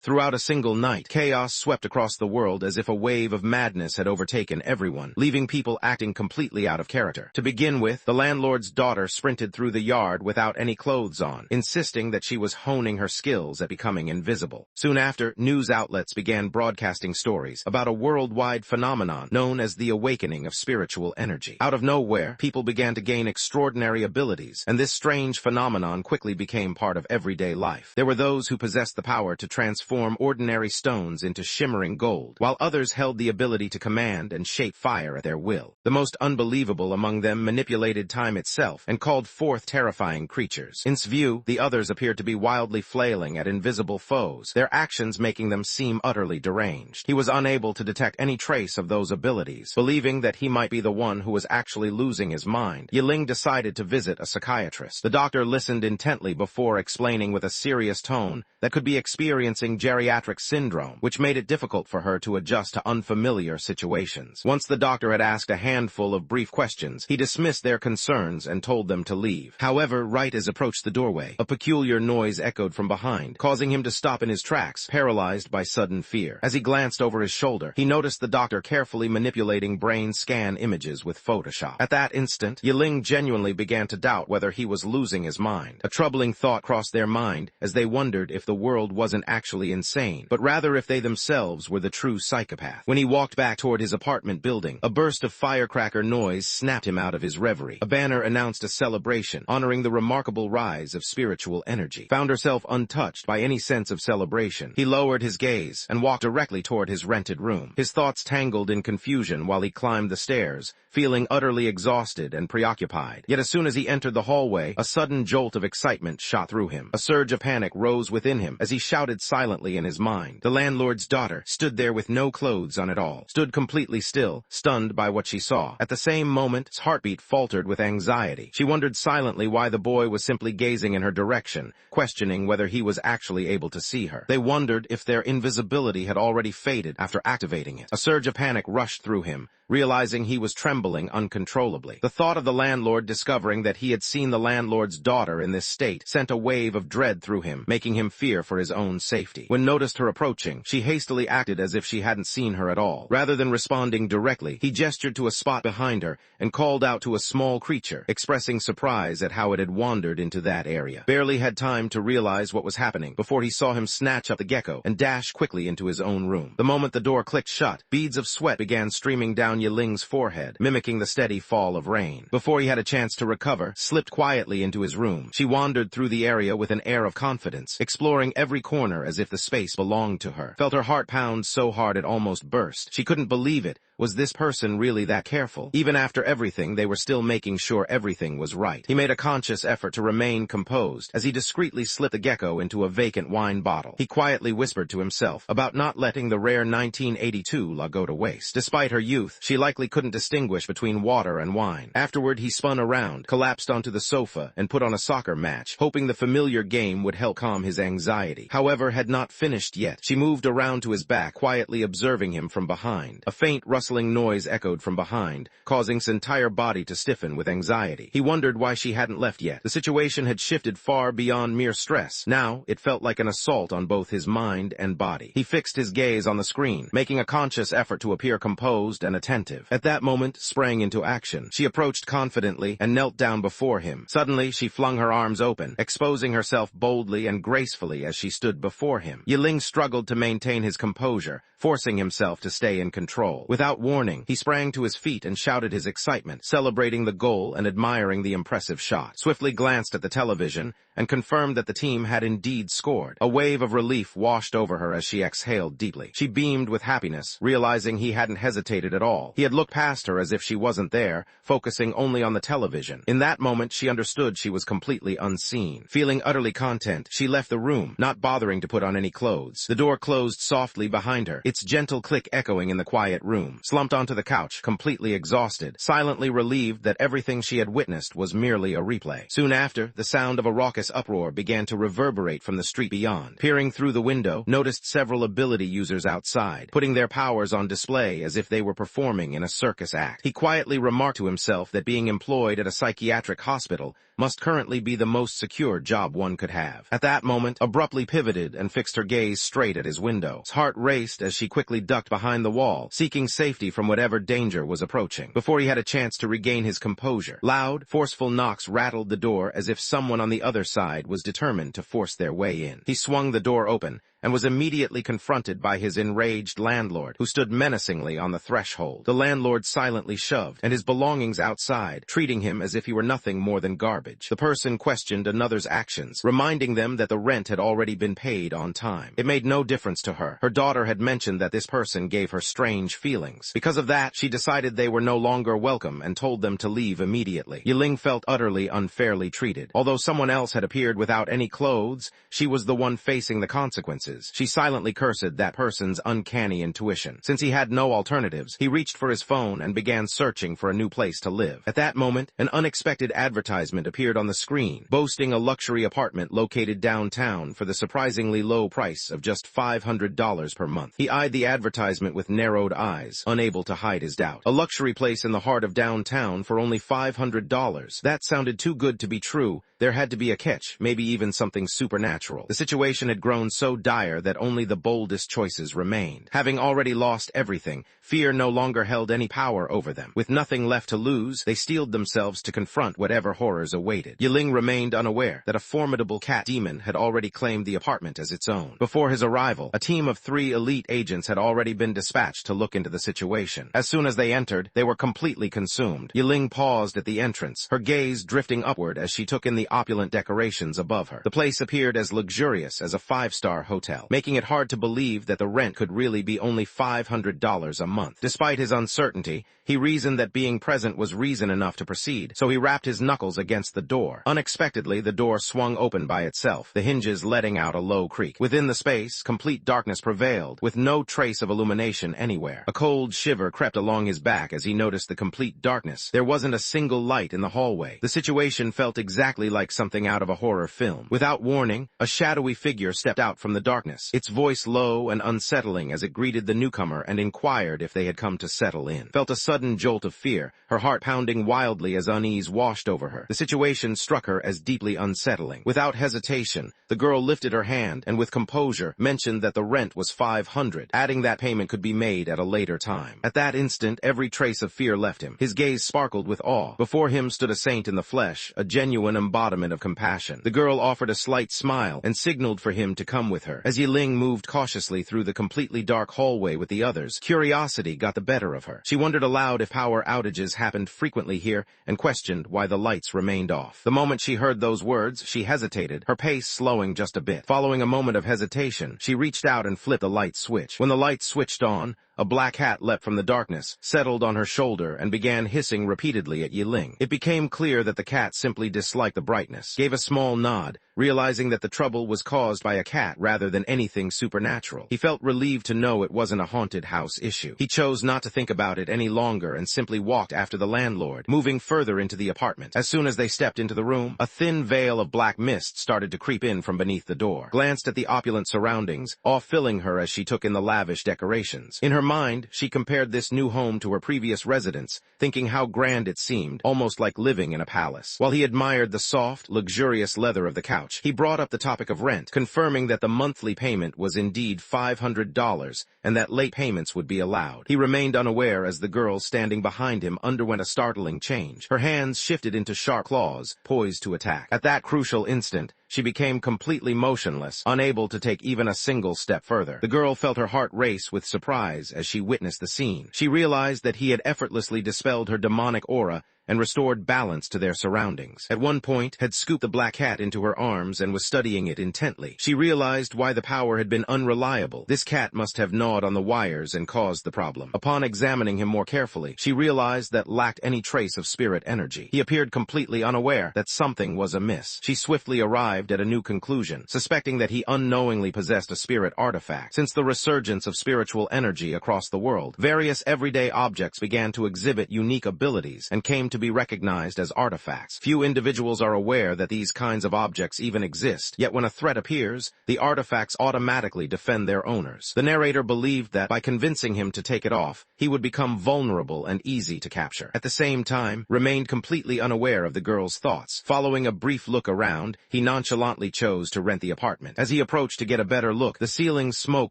Throughout a single night, chaos swept across the world as if a wave of madness had overtaken everyone, leaving people acting completely out of character. To begin with, the landlord's daughter sprinted through the yard without any clothes on, insisting that she was honing her skills at becoming invisible. Soon after, news outlets began broadcasting stories about a worldwide phenomenon known as the awakening of spiritual energy. Out of nowhere, people began to gain extraordinary abilities, and this strange phenomenon quickly became part of everyday life. There were those who possessed the power to transform ordinary stones into shimmering gold, while others held the ability to command and shape fire at their will. The most unbelievable among them manipulated time itself and called forth terrifying creatures. In view, the others appeared to be wildly flailing at invisible foes, their actions making them seem utterly deranged. He was unable to detect any trace of those abilities. Believing that he might be the one who was actually losing his mind, Yiling decided to visit a psychiatrist. The doctor listened intently before explaining with a serious tone that could be experiencing geriatric syndrome, which made it difficult for her to adjust to unfamiliar situations. Once the doctor had asked a handful of brief questions, he dismissed their concerns and told them to leave. However, right as approached the doorway, a peculiar noise echoed from behind, causing him to stop in his tracks, paralyzed by sudden fear. As he glanced over his shoulder, he noticed the doctor carefully manipulating brain scan images with Photoshop. At that instant, Yiling genuinely began to doubt whether he was losing his mind. A troubling thought crossed their mind as they wondered if the world wasn't actually insane, but rather if they themselves were the true psychopath. When he walked back toward his apartment building, a burst of firecracker noise snapped him out of his reverie. A banner announced a celebration, honoring the remarkable rise of spiritual energy. Found herself untouched by any sense of celebration. He lowered his gaze and walked directly toward his rented room. His thoughts tangled in confusion while he climbed the stairs, feeling utterly exhausted and preoccupied. Yet as soon as he entered the hallway, a sudden jolt of excitement shot through him. A surge of panic rose within him as he shouted silently in his mind. The landlord's daughter stood there with no clothes on at all, stood completely still, stunned by what she saw. At the same moment, his heartbeat faltered with anxiety. She wondered silently why the boy was simply gazing in her direction, questioning whether he was actually able to see her. They wondered if their invisibility had already faded after activating it. A surge of panic rushed through him, realizing he was trembling uncontrollably. The thought of the landlord discovering that he had seen the landlord's daughter in this state sent a wave of dread through him, making him fear for his own safety. When noticed her approaching, she hastily acted as if she hadn't seen her at all. Rather than responding directly, he gestured to a spot behind her and called out to a small creature, expressing surprise at how it had wandered into that area. Barely had time to realize what was happening before he saw him snatch up the gecko and dash quickly into his own room. The moment the door clicked shut, beads of sweat began streaming down Yiling's forehead, mimicking the steady fall of rain. Before he had a chance to recover, slipped quietly into his room. She wandered through the area with an air of confidence, exploring every corner as if the space belonged to her. Felt her heart pound so hard it almost burst. She couldn't believe it. Was this person really that careful? Even after everything, they were still making sure everything was right. He made a conscious effort to remain composed as he discreetly slipped the gecko into a vacant wine bottle. He quietly whispered to himself about not letting the rare 1982 la go to waste. Despite her youth, she likely couldn't distinguish between water and wine. Afterward, he spun around, collapsed onto the sofa, and put on a soccer match, hoping the familiar game would help calm his anxiety. However, had not finished yet. She moved around to his back, quietly observing him from behind. A faint rustling noise echoed from behind, causing his entire body to stiffen with anxiety. He wondered why she hadn't left yet. The situation had shifted far beyond mere stress. Now, it felt like an assault on both his mind and body. He fixed his gaze on the screen, making a conscious effort to appear composed and attentive. At that moment, sprang into action. She approached confidently and knelt down before him. Suddenly, she flung her arms open, exposing herself boldly and gracefully as she stood before him. Yiling struggled to maintain his composure, forcing himself to stay in control. Without warning, he sprang to his feet and shouted his excitement, celebrating the goal and admiring the impressive shot. Swiftly glanced at the television and confirmed that the team had indeed scored. A wave of relief washed over her as she exhaled deeply. She beamed with happiness, realizing he hadn't hesitated at all. He had looked past her as if she wasn't there, focusing only on the television. In that moment, she understood she was completely unseen. Feeling utterly content, she left the room, not bothering to put on any clothes. The door closed softly behind her, its gentle click echoing in the quiet room. Slumped onto the couch, completely exhausted, silently relieved that everything she had witnessed was merely a replay. Soon after, the sound of a raucous uproar began to reverberate from the street beyond. Peering through the window, noticed several ability users outside, putting their powers on display as if they were performing in a circus act. He quietly remarked to himself that being employed at a psychiatric hospital must currently be the most secure job one could have. At that moment, abruptly pivoted and fixed her gaze straight at his window. His heart raced as she quickly ducked behind the wall, seeking safety from whatever danger was approaching. Before he had a chance to regain his composure, loud, forceful knocks rattled the door as if someone on the other side was determined to force their way in. He swung the door open and was immediately confronted by his enraged landlord, who stood menacingly on the threshold. The landlord silently shoved, and his belongings outside, treating him as if he were nothing more than garbage. The person questioned another's actions, reminding them that the rent had already been paid on time. It made no difference to her. Her daughter had mentioned that this person gave her strange feelings. Because of that, she decided they were no longer welcome and told them to leave immediately. Yiling felt utterly unfairly treated. Although someone else had appeared without any clothes, she was the one facing the consequences. She silently cursed that person's uncanny intuition. Since he had no alternatives, he reached for his phone and began searching for a new place to live. At that moment, an unexpected advertisement appeared on the screen, boasting a luxury apartment located downtown for the surprisingly low price of just $500 per month. He eyed the advertisement with narrowed eyes, unable to hide his doubt. A luxury place in the heart of downtown for only $500. That sounded too good to be true. There had to be a catch, maybe even something supernatural. The situation had grown so dire that only the boldest choices remained. Having already lost everything, fear no longer held any power over them. With nothing left to lose, they steeled themselves to confront whatever horrors awaited. Yiling remained unaware that a formidable cat demon had already claimed the apartment as its own. Before his arrival, a team of 3 elite agents had already been dispatched to look into the situation. As soon as they entered, they were completely consumed. Yiling paused at the entrance, her gaze drifting upward as she took in the opulent decorations above her. The place appeared as luxurious as a 5-star hotel, making it hard to believe that the rent could really be only $500 a month. Despite his uncertainty, he reasoned that being present was reason enough to proceed, so he rapped his knuckles against the door. Unexpectedly, the door swung open by itself, the hinges letting out a low creak. Within the space, complete darkness prevailed, with no trace of illumination anywhere. A cold shiver crept along his back as he noticed the complete darkness. There wasn't a single light in the hallway. The situation felt exactly like something out of a horror film. Without warning, a shadowy figure stepped out from the darkness, its voice low and unsettling as it greeted the newcomer and inquired if they had come to settle in. Felt a sudden jolt of fear, her heart pounding wildly as unease washed over her. The situation struck her as deeply unsettling. Without hesitation, the girl lifted her hand and with composure mentioned that the rent was $500, adding that payment could be made at a later time. At that instant, every trace of fear left him. His gaze sparkled with awe. Before him stood a saint in the flesh, a genuine embodiment of compassion. The girl offered a slight smile and signaled for him to come with her. As Yiling moved cautiously through the completely dark hallway with the others, curiosity got the better of her. She wondered aloud if power outages happened frequently here and questioned why the lights remained off. The moment she heard those words, she hesitated, her pace slowing just a bit. Following a moment of hesitation, she reached out and flipped the light switch. When the light switched on, a black cat leapt from the darkness, settled on her shoulder, and began hissing repeatedly at Yiling. It became clear that the cat simply disliked the brightness, gave a small nod, realizing that the trouble was caused by a cat rather than anything supernatural. He felt relieved to know it wasn't a haunted house issue. He chose not to think about it any longer and simply walked after the landlord, moving further into the apartment. As soon as they stepped into the room, a thin veil of black mist started to creep in from beneath the door. Glanced at the opulent surroundings, awe filling her as she took in the lavish decorations. In her mind, she compared this new home to her previous residence, thinking how grand it seemed, almost like living in a palace. While he admired the soft, luxurious leather of the couch, he brought up the topic of rent, confirming that the monthly payment was indeed $500 and that late payments would be allowed. He remained unaware as the girl standing behind him underwent a startling change. Her hands shifted into sharp claws, poised to attack. At that crucial instant, she became completely motionless, unable to take even a single step further. The girl felt her heart race with surprise as she witnessed the scene. She realized that he had effortlessly dispelled her demonic aura and restored balance to their surroundings. At one point, had scooped the black cat into her arms and was studying it intently. She realized why the power had been unreliable. This cat must have gnawed on the wires and caused the problem. Upon examining him more carefully, she realized that lacked any trace of spirit energy. He appeared completely unaware that something was amiss. She swiftly arrived at a new conclusion, suspecting that he unknowingly possessed a spirit artifact. Since the resurgence of spiritual energy across the world, various everyday objects began to exhibit unique abilities and came to be recognized as artifacts. Few individuals are aware that these kinds of objects even exist, yet when a threat appears, the artifacts automatically defend their owners. The narrator believed that by convincing him to take it off, he would become vulnerable and easy to capture. At the same time, remained completely unaware of the girl's thoughts. Following a brief look around, he nonchalantly chose to rent the apartment. As he approached to get a better look, the ceiling's smoke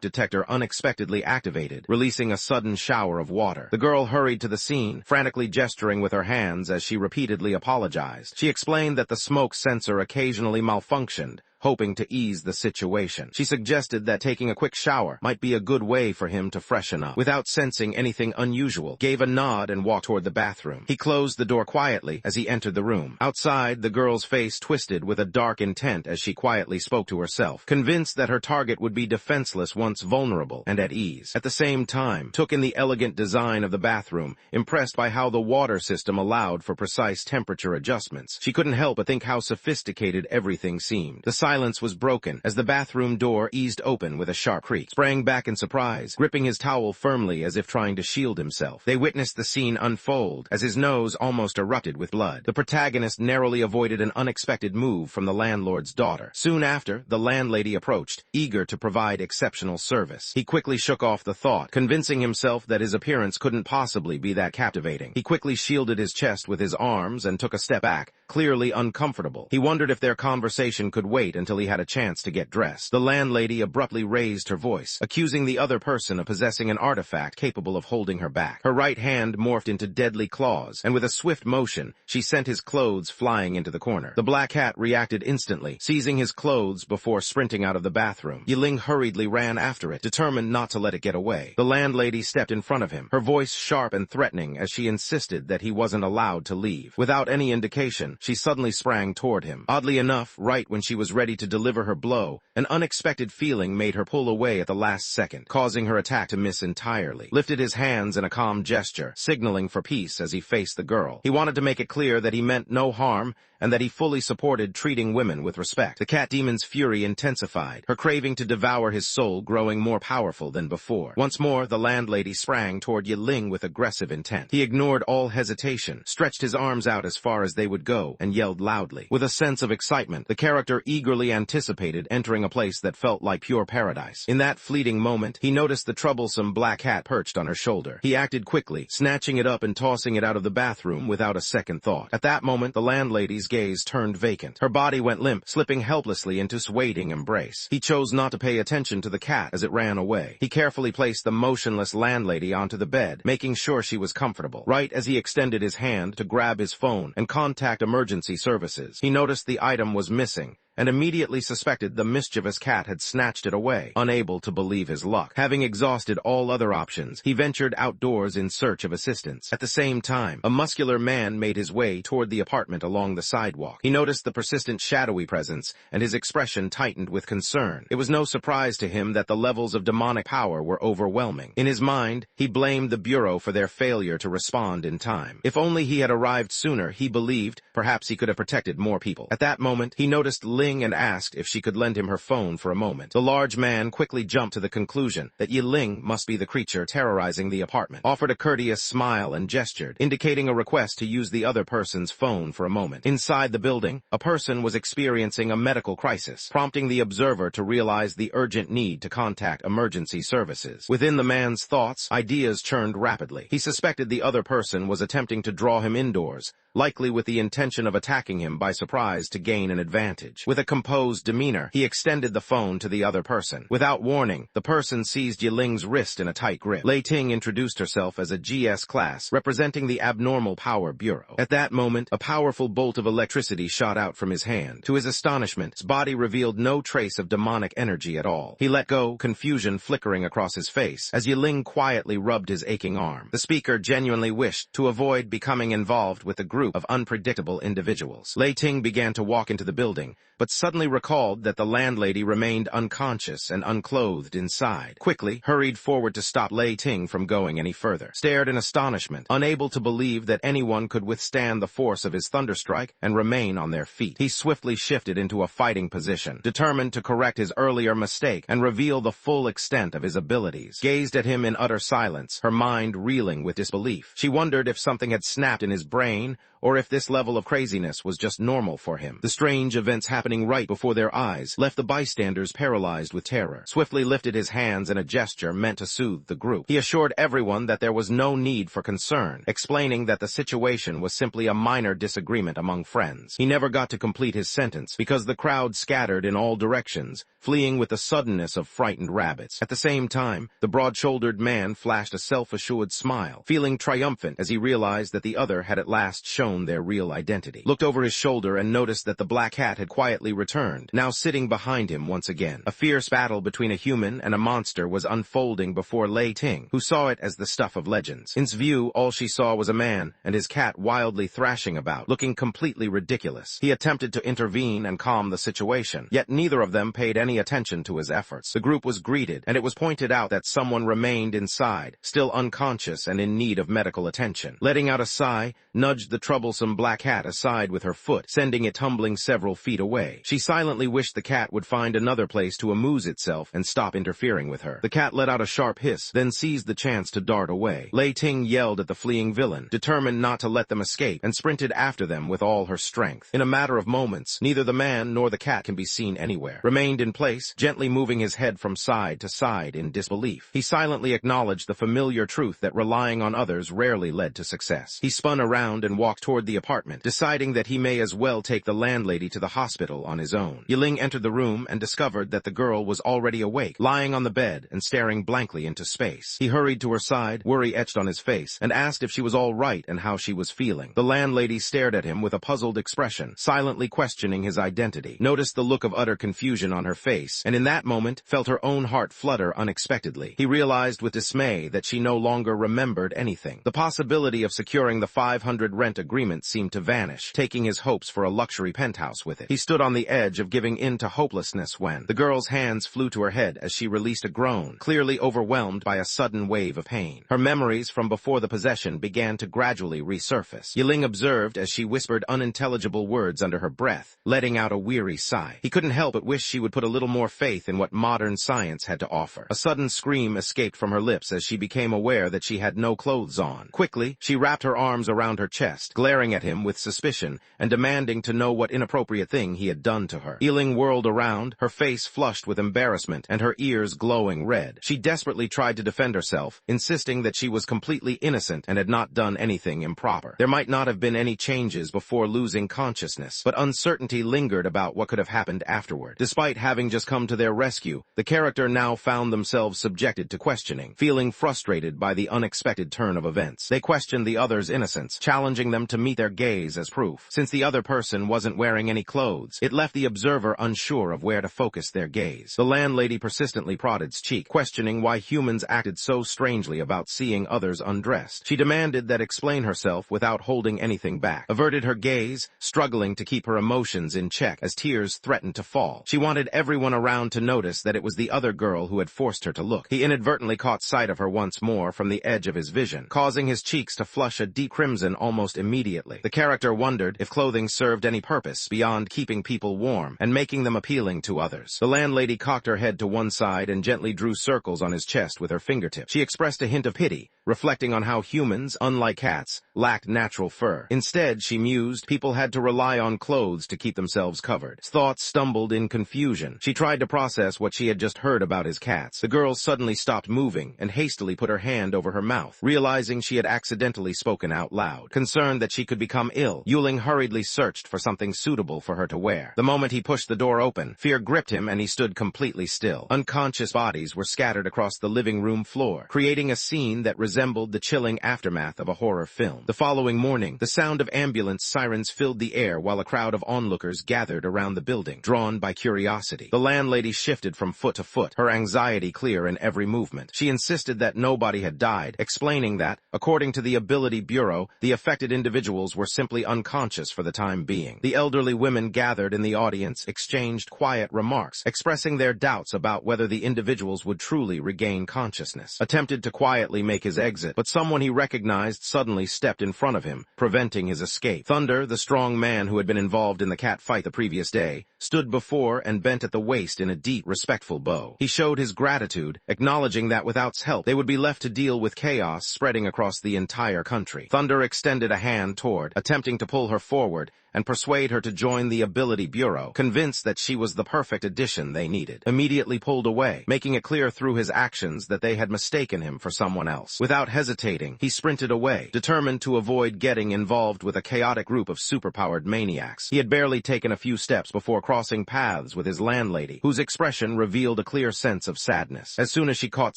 detector unexpectedly activated, releasing a sudden shower of water. The girl hurried to the scene, frantically gesturing with her hands as she repeatedly apologized. She explained that the smoke sensor occasionally malfunctioned, hoping to ease the situation. She suggested that taking a quick shower might be a good way for him to freshen up. Without sensing anything unusual, gave a nod and walked toward the bathroom. He closed the door quietly as he entered the room. Outside, the girl's face twisted with a dark intent as she quietly spoke to herself, convinced that her target would be defenseless once vulnerable and at ease. At the same time, took in the elegant design of the bathroom, impressed by how the water system allowed for precise temperature adjustments. She couldn't help but think how sophisticated everything seemed. The silence was broken as the bathroom door eased open with a sharp creak. Sprang back in surprise, gripping his towel firmly as if trying to shield himself. They witnessed the scene unfold as his nose almost erupted with blood. The protagonist narrowly avoided an unexpected move from the landlord's daughter. Soon after, the landlady approached, eager to provide exceptional service. He quickly shook off the thought, convincing himself that his appearance couldn't possibly be that captivating. He quickly shielded his chest with his arms and took a step back, clearly uncomfortable. He wondered if their conversation could wait until he had a chance to get dressed. The landlady abruptly raised her voice, accusing the other person of possessing an artifact capable of holding her back. Her right hand morphed into deadly claws, and with a swift motion, she sent his clothes flying into the corner. The black cat reacted instantly, seizing his clothes before sprinting out of the bathroom. Yiling hurriedly ran after it, determined not to let it get away. The landlady stepped in front of him, her voice sharp and threatening as she insisted that he wasn't allowed to leave. Without any indication, she suddenly sprang toward him. Oddly enough, right when she was ready to deliver her blow, an unexpected feeling made her pull away at the last second, causing her attack to miss entirely. Lifted his hands in a calm gesture, signaling for peace as he faced the girl. He wanted to make it clear that he meant no harm and that he fully supported treating women with respect. The cat demon's fury intensified, her craving to devour his soul growing more powerful than before. Once more, the landlady sprang toward Yiling with aggressive intent. He ignored all hesitation, stretched his arms out as far as they would go, and yelled loudly. With a sense of excitement, the character eagerly anticipated entering a place that felt like pure paradise. In that fleeting moment, he noticed the troublesome black cat perched on her shoulder. He acted quickly, snatching it up and tossing it out of the bathroom without a second thought. At that moment, the landlady's gaze turned vacant. Her body went limp, slipping helplessly into his waiting embrace. He chose not to pay attention to the cat as it ran away. He carefully placed the motionless landlady onto the bed, making sure she was comfortable. Right as he extended his hand to grab his phone and contact emergency services, he noticed the item was missing, and immediately suspected the mischievous cat had snatched it away, unable to believe his luck. Having exhausted all other options, he ventured outdoors in search of assistance. At the same time, a muscular man made his way toward the apartment along the sidewalk. He noticed the persistent shadowy presence, and his expression tightened with concern. It was no surprise to him that the levels of demonic power were overwhelming. In his mind, he blamed the Bureau for their failure to respond in time. If only he had arrived sooner, he believed, perhaps he could have protected more people. At that moment, he noticed Ling and asked if she could lend him her phone for a moment. The large man quickly jumped to the conclusion that Yiling must be the creature terrorizing the apartment, offered a courteous smile and gestured, indicating a request to use the other person's phone for a moment. Inside the building, a person was experiencing a medical crisis, prompting the observer to realize the urgent need to contact emergency services. Within the man's thoughts, ideas churned rapidly. He suspected the other person was attempting to draw him indoors, likely with the intention of attacking him by surprise to gain an advantage. With a composed demeanor, he extended the phone to the other person. Without warning, the person seized Yiling's wrist in a tight grip. Lei Ting introduced herself as a GS class, representing the Abnormal Power Bureau. At that moment, a powerful bolt of electricity shot out from his hand. To his astonishment, his body revealed no trace of demonic energy at all. He let go, confusion flickering across his face, as Yiling quietly rubbed his aching arm. The speaker genuinely wished to avoid becoming involved with the group of unpredictable individuals. Lei Ting began to walk into the building, but suddenly recalled that the landlady remained unconscious and unclothed inside. Quickly, hurried forward to stop Lei Ting from going any further. Stared in astonishment, unable to believe that anyone could withstand the force of his thunderstrike and remain on their feet. He swiftly shifted into a fighting position, determined to correct his earlier mistake and reveal the full extent of his abilities. Gazed at him in utter silence, her mind reeling with disbelief. She wondered if something had snapped in his brain, or if this level of craziness was just normal for him. The strange events happening right before their eyes left the bystanders paralyzed with terror. Swiftly lifted his hands in a gesture meant to soothe the group. He assured everyone that there was no need for concern, explaining that the situation was simply a minor disagreement among friends. He never got to complete his sentence because the crowd scattered in all directions, fleeing with the suddenness of frightened rabbits. At the same time, the broad-shouldered man flashed a self-assured smile, feeling triumphant as he realized that the other had at last shown their real identity. Looked over his shoulder and noticed that the black cat had quietly returned, now sitting behind him once again. A fierce battle between a human and a monster was unfolding before Lei Ting, who saw it as the stuff of legends. In view, all she saw was a man and his cat wildly thrashing about, looking completely ridiculous. He attempted to intervene and calm the situation, yet neither of them paid any attention to his efforts. The group was greeted, and it was pointed out that someone remained inside, still unconscious and in need of medical attention. Letting out a sigh, nudged the troublesome black cat aside with her foot, sending it tumbling several feet away. She silently wished the cat would find another place to amuse itself and stop interfering with her. The cat let out a sharp hiss, then seized the chance to dart away. Lei Ting yelled at the fleeing villain, determined not to let them escape, and sprinted after them with all her strength. In a matter of moments, neither the man nor the cat can be seen anywhere. Remained in place, gently moving his head from side to side in disbelief. He silently acknowledged the familiar truth that relying on others rarely led to success. He spun around and walked toward the apartment, deciding that he may as well take the landlady to the hospital on his own. Yiling entered the room and discovered that the girl was already awake, lying on the bed and staring blankly into space. He hurried to her side, worry etched on his face, and asked if she was all right and how she was feeling. The landlady stared at him with a puzzled expression, silently questioning his identity. Noticed the look of utter confusion on her face, and in that moment felt her own heart flutter unexpectedly. He realized with dismay that she no longer remembered anything. The possibility of securing the 500 rent agreement seemed to vanish, taking his hopes for a luxury penthouse with it. He stood on the edge of giving in to hopelessness when the girl's hands flew to her head as she released a groan, clearly overwhelmed by a sudden wave of pain. Her memories from before the possession began to gradually resurface. Yiling observed as she whispered unintelligible words under her breath, letting out a weary sigh. He couldn't help but wish she would put a little more faith in what modern science had to offer. A sudden scream escaped from her lips as she became aware that she had no clothes on. Quickly, she wrapped her arms around her chest, glaring at him with suspicion and demanding to know what inappropriate thing he had done to her. Yiling whirled around, her face flushed with embarrassment and her ears glowing red. She desperately tried to defend herself, insisting that she was completely innocent and had not done anything improper. There might not have been any changes before losing consciousness, but uncertainty lingered about what could have happened afterward. Despite having just come to their rescue, the character now found themselves subjected to questioning, feeling frustrated by the unexpected turn of events. They questioned the other's innocence, challenging them to meet their gaze as proof. Since the other person wasn't wearing any clothes, it left the observer unsure of where to focus their gaze. The landlady persistently prodded his cheek, questioning why humans acted so strangely about seeing others undressed. She demanded that explain herself without holding anything back, averted her gaze, struggling to keep her emotions in check as tears threatened to fall. She wanted everyone around to notice that it was the other girl who had forced her to look. He inadvertently caught sight of her once more from the edge of his vision, causing his cheeks to flush a deep crimson almost immediately. The character wondered if clothing served any purpose beyond keeping people warm and making them appealing to others. The landlady cocked her head to one side and gently drew circles on his chest with her fingertips. She expressed a hint of pity, reflecting on how humans, unlike cats, lacked natural fur. Instead, she mused, people had to rely on clothes to keep themselves covered. Thoughts stumbled in confusion. She tried to process what she had just heard about his cats. The girl suddenly stopped moving and hastily put her hand over her mouth, realizing she had accidentally spoken out loud. Concerned that she could become ill, Yiling hurriedly searched for something suitable for her to wear. The moment he pushed the door open, fear gripped him and he stood completely still. Unconscious bodies were scattered across the living room floor, creating a scene that resembled the chilling aftermath of a horror film. The following morning, the sound of ambulance sirens filled the air while a crowd of onlookers gathered around the building, drawn by curiosity. The landlady shifted from foot to foot, her anxiety clear in every movement. She insisted that nobody had died, explaining that, according to the Ability Bureau, the affected individuals were simply unconscious for the time being. The elderly women gathered in the audience exchanged quiet remarks, expressing their doubts about whether the individuals would truly regain consciousness. Attempted to quietly make his exit, but someone he recognized suddenly stepped in front of him, preventing his escape. Thunder, the strong man who had been involved in the cat fight the previous day, stood before and bent at the waist in a deep, respectful bow. He showed his gratitude, acknowledging that without help, they would be left to deal with chaos spreading across the entire country. Thunder extended a hand hand toward, attempting to pull her forward and persuade her to join the Ability Bureau, convinced that she was the perfect addition they needed. Immediately pulled away, making it clear through his actions that they had mistaken him for someone else. Without hesitating, he sprinted away, determined to avoid getting involved with a chaotic group of superpowered maniacs. He had barely taken a few steps before crossing paths with his landlady, whose expression revealed a clear sense of sadness. As soon as she caught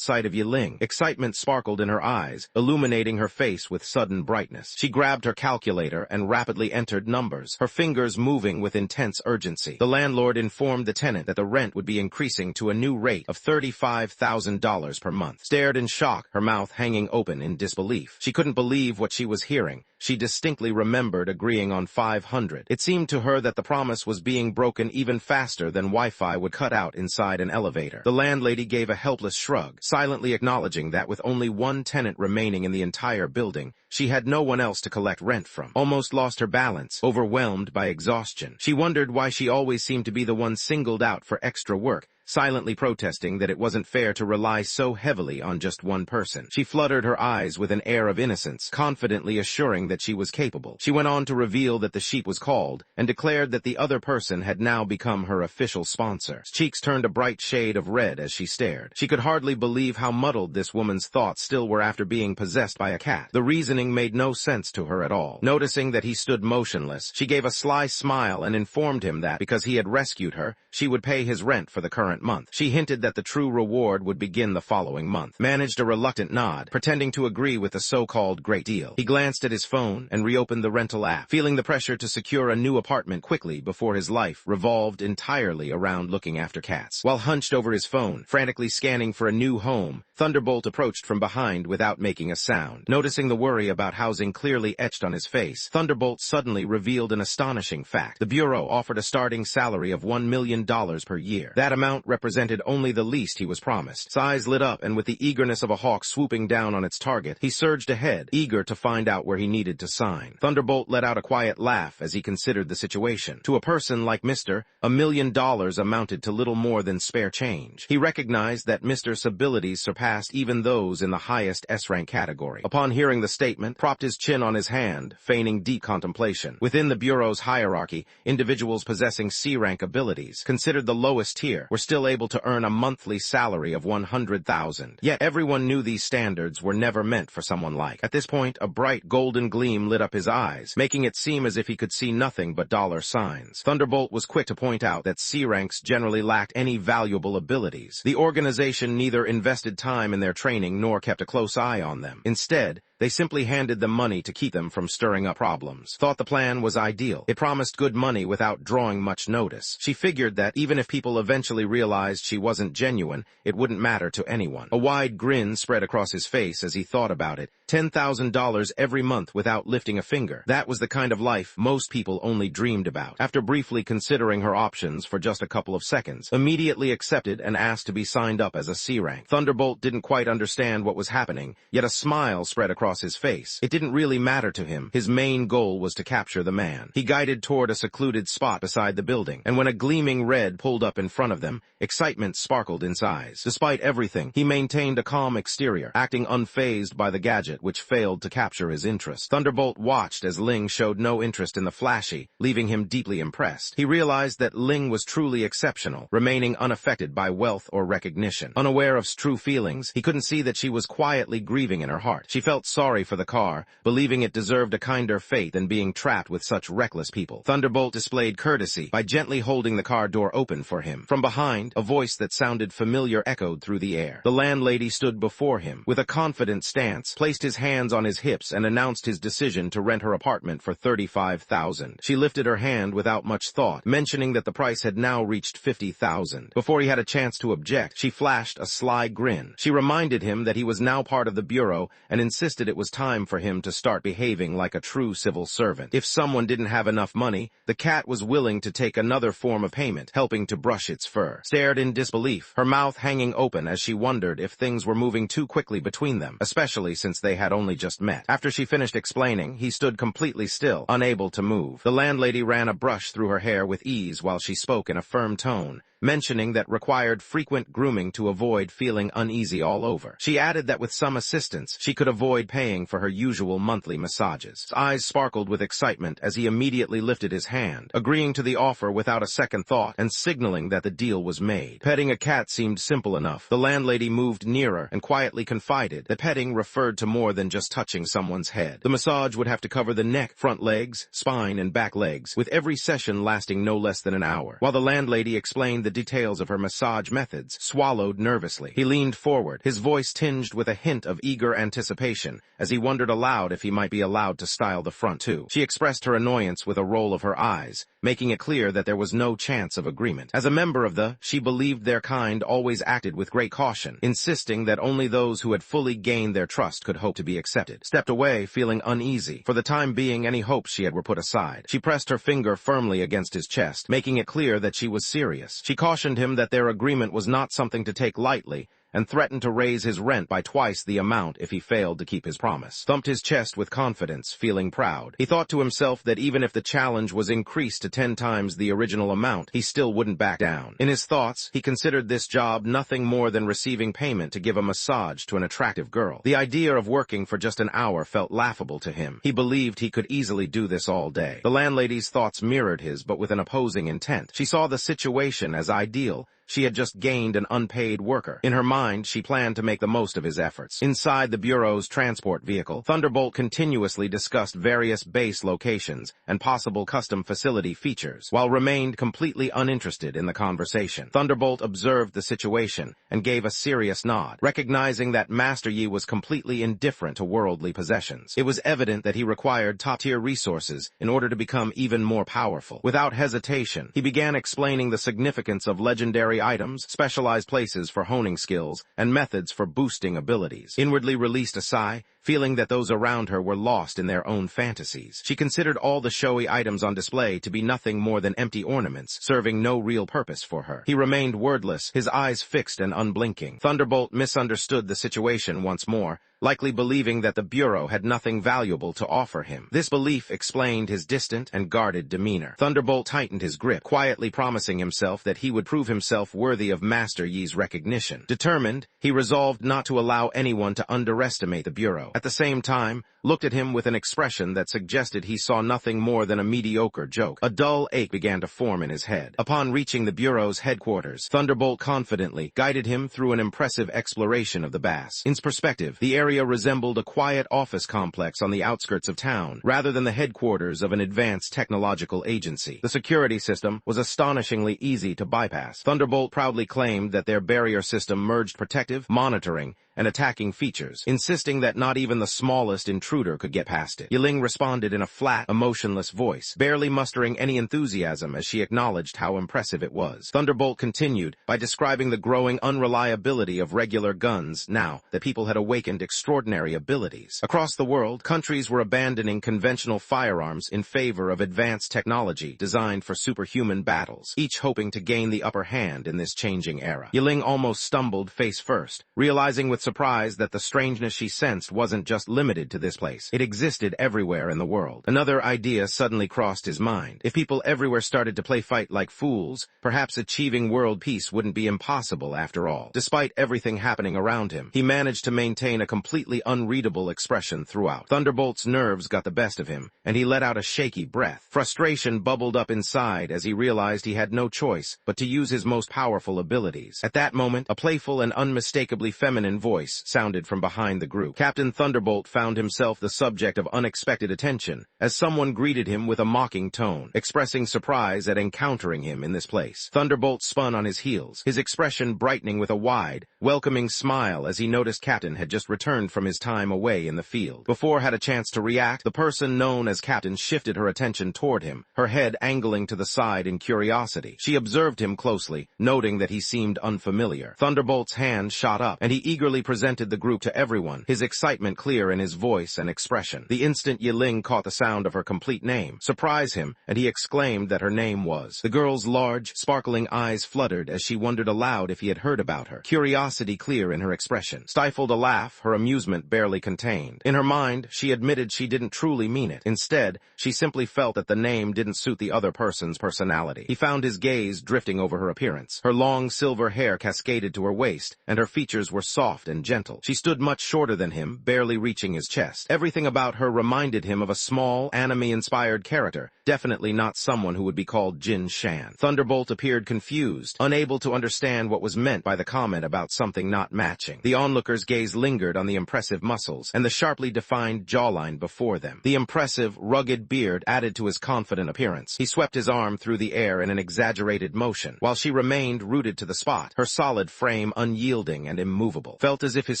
sight of Yiling, excitement sparkled in her eyes, illuminating her face with sudden brightness. She grabbed her calculator and rapidly entered numbers, her fingers moving with intense urgency. The landlord informed the tenant that the rent would be increasing to a new rate of $35,000 per month. Stared in shock, her mouth hanging open in disbelief. She couldn't believe what she was hearing. She distinctly remembered agreeing on 500. It seemed to her that the promise was being broken even faster than Wi-Fi would cut out inside an elevator. The landlady gave a helpless shrug, silently acknowledging that with only one tenant remaining in the entire building, she had no one else to collect rent from. Almost lost her balance, overwhelmed by exhaustion. She wondered why she always seemed to be the one singled out for extra work, silently protesting that it wasn't fair to rely so heavily on just one person. She fluttered her eyes with an air of innocence, confidently assuring that she was capable. She went on to reveal that the sheep was called, and declared that the other person had now become her official sponsor. Cheeks turned a bright shade of red as she stared. She could hardly believe how muddled this woman's thoughts still were after being possessed by a cat. The reasoning made no sense to her at all. Noticing that he stood motionless, she gave a sly smile and informed him that, because he had rescued her, she would pay his rent for the current month. She hinted that the true reward would begin the following month. Managed a reluctant nod, pretending to agree with the so-called great deal. He glanced at his phone and reopened the rental app, feeling the pressure to secure a new apartment quickly before his life revolved entirely around looking after cats. While hunched over his phone, frantically scanning for a new home, Thunderbolt approached from behind without making a sound. Noticing the worry about housing clearly etched on his face, Thunderbolt suddenly revealed an astonishing fact. The Bureau offered a starting salary of $1 million per year. That amount represented only the least he was promised. His eyes lit up, and with the eagerness of a hawk swooping down on its target, he surged ahead, eager to find out where he needed to sign. Thunderbolt let out a quiet laugh as he considered the situation. To a person like Mr., $1 million amounted to little more than spare change. He recognized that Mr.'s abilities surpassed even those in the highest S-rank category. Upon hearing the statement, propped his chin on his hand, feigning deep contemplation. Within the Bureau's hierarchy, individuals possessing C-rank abilities, considered the lowest tier, were still able to earn a monthly salary of $100,000. Yet everyone knew these standards were never meant for someone like. At this point, a bright golden gleam lit up his eyes, making it seem as if he could see nothing but dollar signs. Thunderbolt was quick to point out that C-ranks generally lacked any valuable abilities. The organization neither invested time in their training nor kept a close eye on them. Instead, they simply handed them money to keep them from stirring up problems. Thought the plan was ideal. It promised good money without drawing much notice. She figured that even if people eventually realized she wasn't genuine, it wouldn't matter to anyone. A wide grin spread across his face as he thought about it. $10,000 every month without lifting a finger. That was the kind of life most people only dreamed about. After briefly considering her options for just a couple of seconds, immediately accepted and asked to be signed up as a C-rank. Thunderbolt didn't quite understand what was happening, yet a smile spread across his face. It didn't really matter to him. His main goal was to capture the man. He guided toward a secluded spot beside the building, and when a gleaming red pulled up in front of them, excitement sparkled in his eyes. Despite everything, he maintained a calm exterior, acting unfazed by the gadget which failed to capture his interest. Thunderbolt watched as Ling showed no interest in the flashy, leaving him deeply impressed. He realized that Ling was truly exceptional, remaining unaffected by wealth or recognition. Unaware of true feelings, he couldn't see that she was quietly grieving in her heart. She felt sorry for the car, believing it deserved a kinder fate than being trapped with such reckless people. Thunderbolt displayed courtesy by gently holding the car door open for him. From behind, a voice that sounded familiar echoed through the air. The landlady stood before him, with a confident stance, placed his hands on his hips and announced his decision to rent her apartment for $35,000. She lifted her hand without much thought, mentioning that the price had now reached $50,000. Before he had a chance to object, she flashed a sly grin. She reminded him that he was now part of the Bureau and insisted it was time for him to start behaving like a true civil servant. If someone didn't have enough money, the cat was willing to take another form of payment, helping to brush its fur. Stared in disbelief, her mouth hanging open as she wondered if things were moving too quickly between them, especially since they had only just met. After she finished explaining, he stood completely still, unable to move. The landlady ran a brush through her hair with ease while she spoke in a firm tone, mentioning that required frequent grooming to avoid feeling uneasy all over. She added that with some assistance, she could avoid paying for her usual monthly massages. His eyes sparkled with excitement as he immediately lifted his hand, agreeing to the offer without a second thought and signaling that the deal was made. Petting a cat seemed simple enough. The landlady moved nearer and quietly confided that petting referred to more than just touching someone's head. The massage would have to cover the neck, front legs, spine, and back legs, with every session lasting no less than an hour. While the landlady explained the details of her massage methods, swallowed nervously. He leaned forward, his voice tinged with a hint of eager anticipation, as he wondered aloud if he might be allowed to style the front too. She expressed her annoyance with a roll of her eyes, making it clear that there was no chance of agreement. As a member of the, she believed their kind always acted with great caution, insisting that only those who had fully gained their trust could hope to be accepted. Stepped away, feeling uneasy. For the time being, any hopes she had were put aside. She pressed her finger firmly against his chest, making it clear that she was serious. She cautioned him that their agreement was not something to take lightly, and threatened to raise his rent by twice the amount if he failed to keep his promise. Thumped his chest with confidence, feeling proud. He thought to himself that even if the challenge was increased to 10 times the original amount, he still wouldn't back down. In his thoughts, he considered this job nothing more than receiving payment to give a massage to an attractive girl. The idea of working for just an hour felt laughable to him. He believed he could easily do this all day. The landlady's thoughts mirrored his, but with an opposing intent. She saw the situation as ideal. She had just gained an unpaid worker. In her mind, she planned to make the most of his efforts. Inside the Bureau's transport vehicle, Thunderbolt continuously discussed various base locations and possible custom facility features, while remained completely uninterested in the conversation. Thunderbolt observed the situation and gave a serious nod, recognizing that Master Yi was completely indifferent to worldly possessions. It was evident that he required top-tier resources in order to become even more powerful. Without hesitation, he began explaining the significance of legendary items, specialized places for honing skills, and methods for boosting abilities. Inwardly released a sigh, feeling that those around her were lost in their own fantasies. She considered all the showy items on display to be nothing more than empty ornaments, serving no real purpose for her. He remained wordless, his eyes fixed and unblinking. Thunderbolt misunderstood the situation once more, likely believing that the Bureau had nothing valuable to offer him. This belief explained his distant and guarded demeanor. Thunderbolt tightened his grip, quietly promising himself that he would prove himself worthy of Master Yi's recognition. Determined, he resolved not to allow anyone to underestimate the Bureau. At the same time, looked at him with an expression that suggested he saw nothing more than a mediocre joke. A dull ache began to form in his head. Upon reaching the Bureau's headquarters, Thunderbolt confidently guided him through an impressive exploration of the base. In perspective, the area resembled a quiet office complex on the outskirts of town, rather than the headquarters of an advanced technological agency. The security system was astonishingly easy to bypass. Thunderbolt proudly claimed that their barrier system merged protective, monitoring, and attacking features, insisting that not even the smallest intruder could get past it. Yiling responded in a flat, emotionless voice, barely mustering any enthusiasm as she acknowledged how impressive it was. Thunderbolt continued by describing the growing unreliability of regular guns now that people had awakened extraordinary abilities. Across the world, countries were abandoning conventional firearms in favor of advanced technology designed for superhuman battles, each hoping to gain the upper hand in this changing era. Yiling almost stumbled face first, realizing with surprise that the strangeness she sensed wasn't just limited to this place. It existed everywhere in the world. Another idea suddenly crossed his mind. If people everywhere started to play fight like fools, perhaps achieving world peace wouldn't be impossible after all. Despite everything happening around him, he managed to maintain a completely unreadable expression throughout. Thunderbolt's nerves got the best of him, and he let out a shaky breath. Frustration bubbled up inside as he realized he had no choice but to use his most powerful abilities. At that moment, a playful and unmistakably feminine voice sounded from behind the group. Captain Thunderbolt found himself the subject of unexpected attention as someone greeted him with a mocking tone, expressing surprise at encountering him in this place. Thunderbolt spun on his heels, his expression brightening with a wide, welcoming smile as he noticed Captain had just returned from his time away in the field. Before had a chance to react, the person known as Captain shifted her attention toward him, her head angling to the side in curiosity. She observed him closely, noting that he seemed unfamiliar. Thunderbolt's hand shot up, and he eagerly presented the group to everyone, his excitement clear in his voice and expression. The instant Yiling caught the sound of her complete name, surprised him, and he exclaimed that her name was. The girl's large, sparkling eyes fluttered as she wondered aloud if he had heard about her, curiosity clear in her expression. Stifled a laugh, her amusement barely contained. In her mind, she admitted she didn't truly mean it. Instead, she simply felt that the name didn't suit the other person's personality. He found his gaze drifting over her appearance. Her long silver hair cascaded to her waist, and her features were soft and gentle. She stood much shorter than him, barely reaching his chest. Everything about her reminded him of a small, anime-inspired character, definitely not someone who would be called Jin Shan. Thunderbolt appeared confused, unable to understand what was meant by the comment about something not matching. The onlooker's gaze lingered on the impressive muscles and the sharply defined jawline before them. The impressive, rugged beard added to his confident appearance. He swept his arm through the air in an exaggerated motion, while she remained rooted to the spot, her solid frame unyielding and immovable. Felt as if his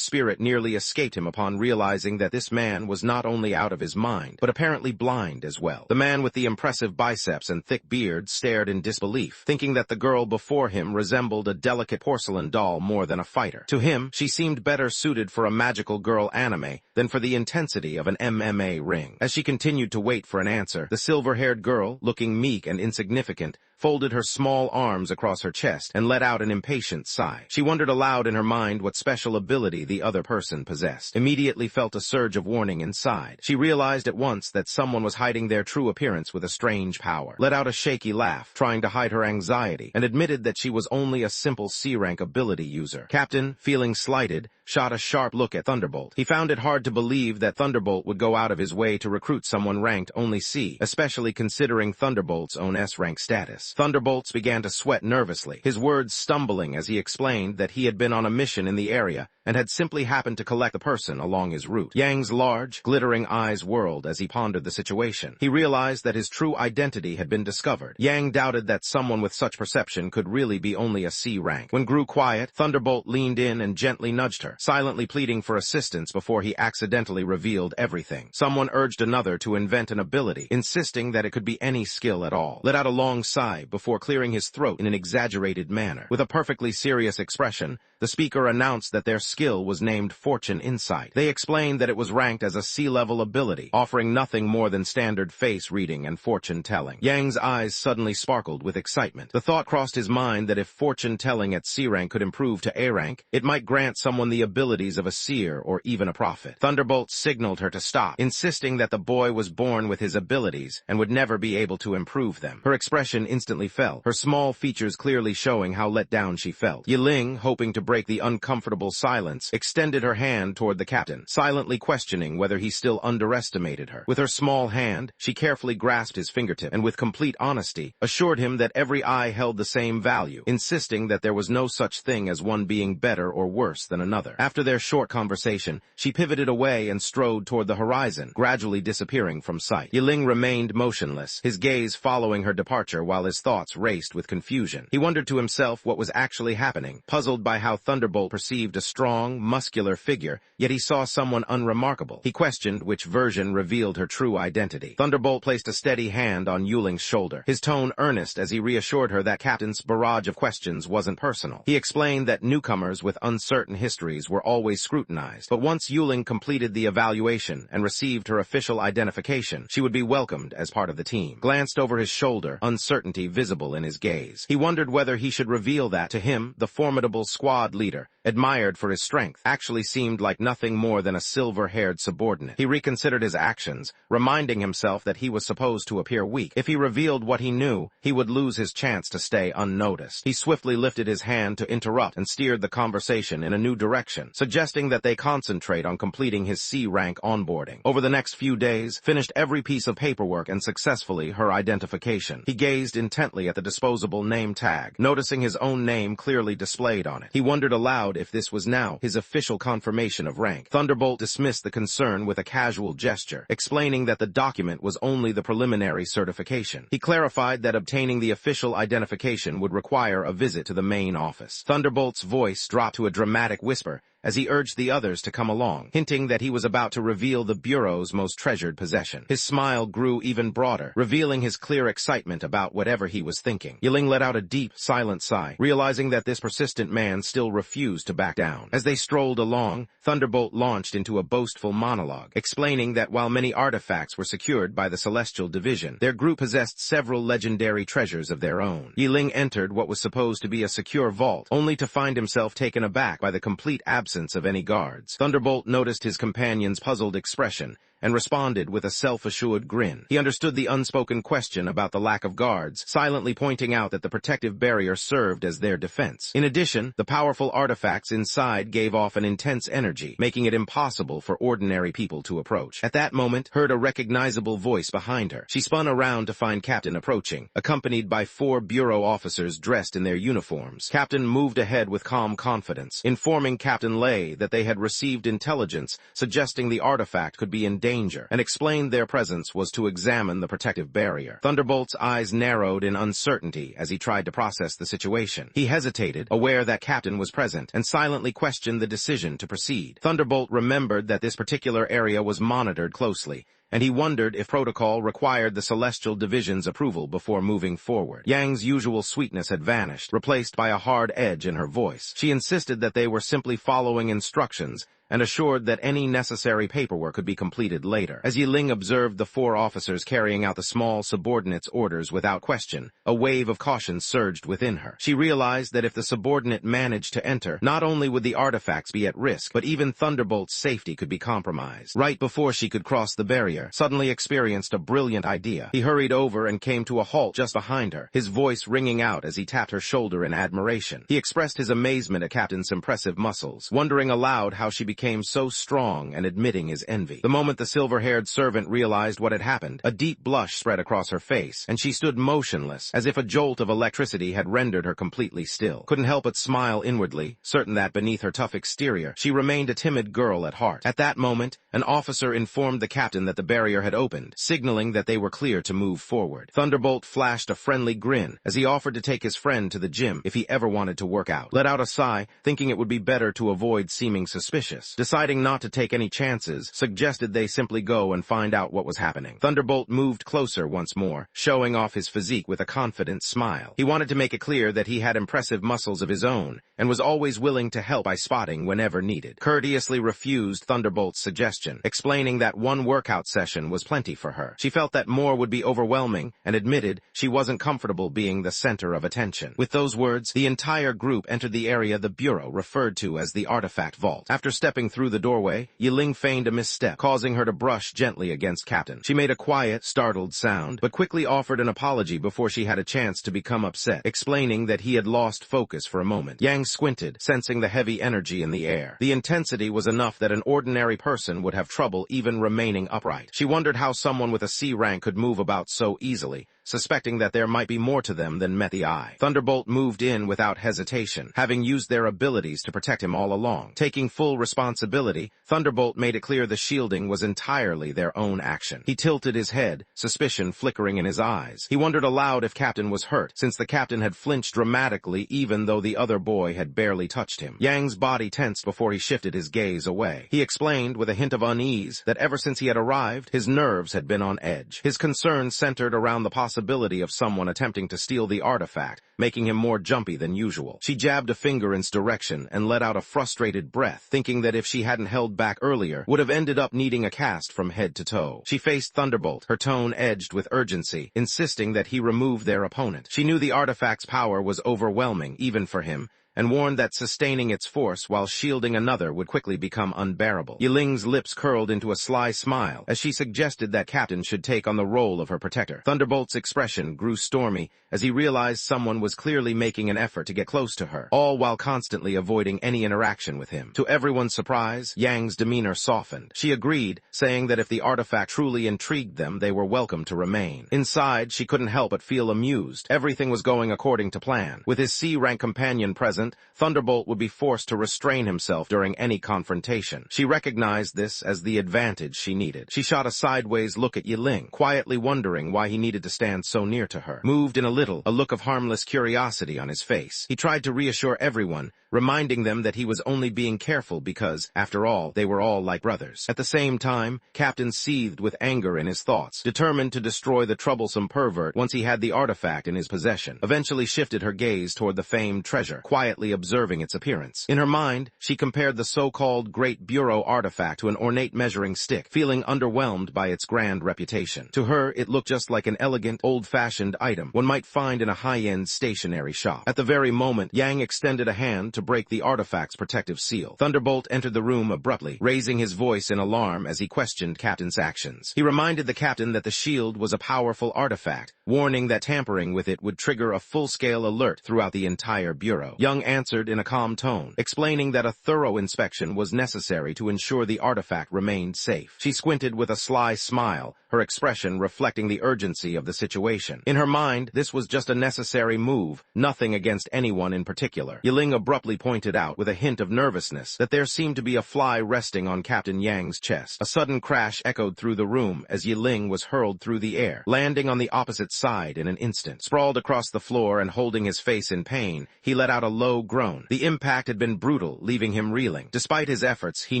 spirit nearly escaped him upon realizing that this man was not only out of his mind, but apparently blind as well. The man with the impressive biceps and thick beard stared in disbelief, thinking that the girl before him resembled a delicate porcelain doll more than a fighter. To him, she seemed better suited for a magical girl anime than for the intensity of an MMA ring. As she continued to wait for an answer, the silver-haired girl, looking meek and insignificant, folded her small arms across her chest and let out an impatient sigh. She wondered aloud in her mind what special ability the other person possessed. Immediately felt a surge of warning inside. She realized at once that someone was hiding their true appearance with a strange power. Let out a shaky laugh, trying to hide her anxiety, and admitted that she was only a simple C-rank ability user. Captain, feeling slighted, shot a sharp look at Thunderbolt. He found it hard to believe that Thunderbolt would go out of his way to recruit someone ranked only C, especially considering Thunderbolt's own S-rank status. Thunderbolts began to sweat nervously, his words stumbling as he explained that he had been on a mission in the area and had simply happened to collect the person along his route. Yang's large, glittering eyes whirled as he pondered the situation. He realized that his true identity had been discovered. Yang doubted that someone with such perception could really be only a C rank. When grew quiet, Thunderbolt leaned in and gently nudged her, silently pleading for assistance before he accidentally revealed everything. Someone urged another to invent an ability, insisting that it could be any skill at all. Let out a long sigh before clearing his throat in an exaggerated manner. With a perfectly serious expression, the speaker announced that their skill was named Fortune Insight. They explained that it was ranked as a C-level ability, offering nothing more than standard face reading and fortune telling. Yang's eyes suddenly sparkled with excitement. The thought crossed his mind that if fortune telling at C rank could improve to A rank, it might grant someone the abilities of a seer or even a prophet. Thunderbolt signaled her to stop, insisting that the boy was born with his abilities and would never be able to improve them. Her expression instantly fell, her small features clearly showing how let down she felt. Yiling, hoping to break the uncomfortable silence, extended her hand toward the captain, silently questioning whether he still underestimated her. With her small hand, she carefully grasped his fingertip and with complete honesty assured him that every eye held the same value, insisting that there was no such thing as one being better or worse than another. After their short conversation, she pivoted away and strode toward the horizon, gradually disappearing from sight. Yiling remained motionless, his gaze following her departure while his thoughts raced with confusion. He wondered to himself what was actually happening, puzzled by how Thunderbolt perceived a strong, muscular figure, yet he saw someone unremarkable. He questioned which version revealed her true identity. Thunderbolt placed a steady hand on Yuling's shoulder, his tone earnest as he reassured her that Captain's barrage of questions wasn't personal. He explained that newcomers with uncertain histories were always scrutinized, but once Yuling completed the evaluation and received her official identification, she would be welcomed as part of the team. Glanced over his shoulder, uncertainty visible in his gaze. He wondered whether he should reveal that to him, the formidable squad leader, admired for his strength, actually seemed like nothing more than a silver-haired subordinate. He reconsidered his actions, reminding himself that he was supposed to appear weak. If he revealed what he knew, he would lose his chance to stay unnoticed. He swiftly lifted his hand to interrupt and steered the conversation in a new direction, suggesting that they concentrate on completing his C-rank onboarding. Over the next few days, finished every piece of paperwork and successfully her identification. He gazed intently at the disposable name tag, noticing his own name clearly displayed on it. He wondered aloud if this was now his official confirmation of rank. Thunderbolt dismissed the concern with a casual gesture, explaining that the document was only the preliminary certification. He clarified that obtaining the official identification would require a visit to the main office. Thunderbolt's voice dropped to a dramatic whisper as he urged the others to come along, hinting that he was about to reveal the Bureau's most treasured possession. His smile grew even broader, revealing his clear excitement about whatever he was thinking. Yiling let out a deep, silent sigh, realizing that this persistent man still refused to back down. As they strolled along, Thunderbolt launched into a boastful monologue, explaining that while many artifacts were secured by the Celestial Division, their group possessed several legendary treasures of their own. Yiling entered what was supposed to be a secure vault, only to find himself taken aback by the complete absence of any guards. Thunderbolt noticed his companion's puzzled expression and responded with a self-assured grin. He understood the unspoken question about the lack of guards, silently pointing out that the protective barrier served as their defense. In addition, the powerful artifacts inside gave off an intense energy, making it impossible for ordinary people to approach. At that moment, heard a recognizable voice behind her. She spun around to find Captain approaching, accompanied by 4 Bureau officers dressed in their uniforms. Captain moved ahead with calm confidence, informing Captain Lei that they had received intelligence suggesting the artifact could be in danger, and explained their presence was to examine the protective barrier. Thunderbolt's eyes narrowed in uncertainty as he tried to process the situation. He hesitated, aware that Captain was present, and silently questioned the decision to proceed. Thunderbolt remembered that this particular area was monitored closely, and he wondered if protocol required the Celestial Division's approval before moving forward. Yang's usual sweetness had vanished, replaced by a hard edge in her voice. She insisted that they were simply following instructions, and assured that any necessary paperwork could be completed later. As Yiling observed the 4 officers carrying out the small subordinate's orders without question, a wave of caution surged within her. She realized that if the subordinate managed to enter, not only would the artifacts be at risk, but even Thunderbolt's safety could be compromised. Right before she could cross the barrier, suddenly experienced a brilliant idea. He hurried over and came to a halt just behind her, his voice ringing out as he tapped her shoulder in admiration. He expressed his amazement at Captain's impressive muscles, wondering aloud how she became so strong and admitting his envy. The moment the silver-haired servant realized what had happened, a deep blush spread across her face, and she stood motionless, as if a jolt of electricity had rendered her completely still. Couldn't help but smile inwardly, certain that beneath her tough exterior, she remained a timid girl at heart. At that moment, an officer informed the captain that the barrier had opened, signaling that they were clear to move forward. Thunderbolt flashed a friendly grin as he offered to take his friend to the gym if he ever wanted to work out. Let out a sigh, thinking it would be better to avoid seeming suspicious. Deciding not to take any chances, suggested they simply go and find out what was happening. Thunderbolt moved closer once more, showing off his physique with a confident smile. He wanted to make it clear that he had impressive muscles of his own, and was always willing to help by spotting whenever needed. Courteously refused Thunderbolt's suggestion, explaining that one workout session was plenty for her. She felt that more would be overwhelming, and admitted she wasn't comfortable being the center of attention. With those words, the entire group entered the area the Bureau referred to as the Artifact Vault. After stepping through the doorway, Yiling feigned a misstep, causing her to brush gently against Captain. She made a quiet, startled sound, but quickly offered an apology before she had a chance to become upset, explaining that he had lost focus for a moment. Yang squinted, sensing the heavy energy in the air. The intensity was enough that an ordinary person would have trouble even remaining upright. She wondered how someone with a C rank could move about so easily, suspecting that there might be more to them than met the eye. Thunderbolt moved in without hesitation, having used their abilities to protect him all along. Taking full responsibility, Thunderbolt made it clear the shielding was entirely their own action. He tilted his head, suspicion flickering in his eyes. He wondered aloud if Captain was hurt, since the captain had flinched dramatically even though the other boy had barely touched him. Yang's body tensed before he shifted his gaze away. He explained with a hint of unease that ever since he had arrived, his nerves had been on edge. His concerns centered around the possibility of someone attempting to steal the artifact, making him more jumpy than usual. She jabbed a finger in its direction and let out a frustrated breath, thinking that if she hadn't held back earlier, would have ended up needing a cast from head to toe. She faced Thunderbolt, her tone edged with urgency, insisting that he remove their opponent. She knew the artifact's power was overwhelming, even for him, and warned that sustaining its force while shielding another would quickly become unbearable. Yiling's lips curled into a sly smile as she suggested that Captain should take on the role of her protector. Thunderbolt's expression grew stormy as he realized someone was clearly making an effort to get close to her, all while constantly avoiding any interaction with him. To everyone's surprise, Yang's demeanor softened. She agreed, saying that if the artifact truly intrigued them, they were welcome to remain. Inside, she couldn't help but feel amused. Everything was going according to plan. With his C-rank companion present, Thunderbolt would be forced to restrain himself during any confrontation. She recognized this as the advantage she needed. She shot a sideways look at Yiling, quietly wondering why he needed to stand so near to her. Moved in a little, a look of harmless curiosity on his face. He tried to reassure everyone, reminding them that he was only being careful because, after all, they were all like brothers. At the same time, Captain seethed with anger in his thoughts, determined to destroy the troublesome pervert once he had the artifact in his possession. Eventually shifted her gaze toward the famed treasure, quietly observing its appearance. In her mind, she compared the so-called Great Bureau artifact to an ornate measuring stick, feeling underwhelmed by its grand reputation. To her, it looked just like an elegant, old-fashioned item one might find in a high-end stationery shop. At the very moment, Yang extended a hand to break the artifact's protective seal. Thunderbolt entered the room abruptly, raising his voice in alarm as he questioned Captain's actions. He reminded the captain that the shield was a powerful artifact, warning that tampering with it would trigger a full-scale alert throughout the entire bureau. Young answered in a calm tone, explaining that a thorough inspection was necessary to ensure the artifact remained safe. She squinted with a sly smile, her expression reflecting the urgency of the situation. In her mind, this was just a necessary move, nothing against anyone in particular. Yiling abruptly pointed out, with a hint of nervousness, that there seemed to be a fly resting on Captain Yang's chest. A sudden crash echoed through the room as Yiling was hurled through the air, landing on the opposite side in an instant. Sprawled across the floor and holding his face in pain, he let out a low groan. The impact had been brutal, leaving him reeling. Despite his efforts, he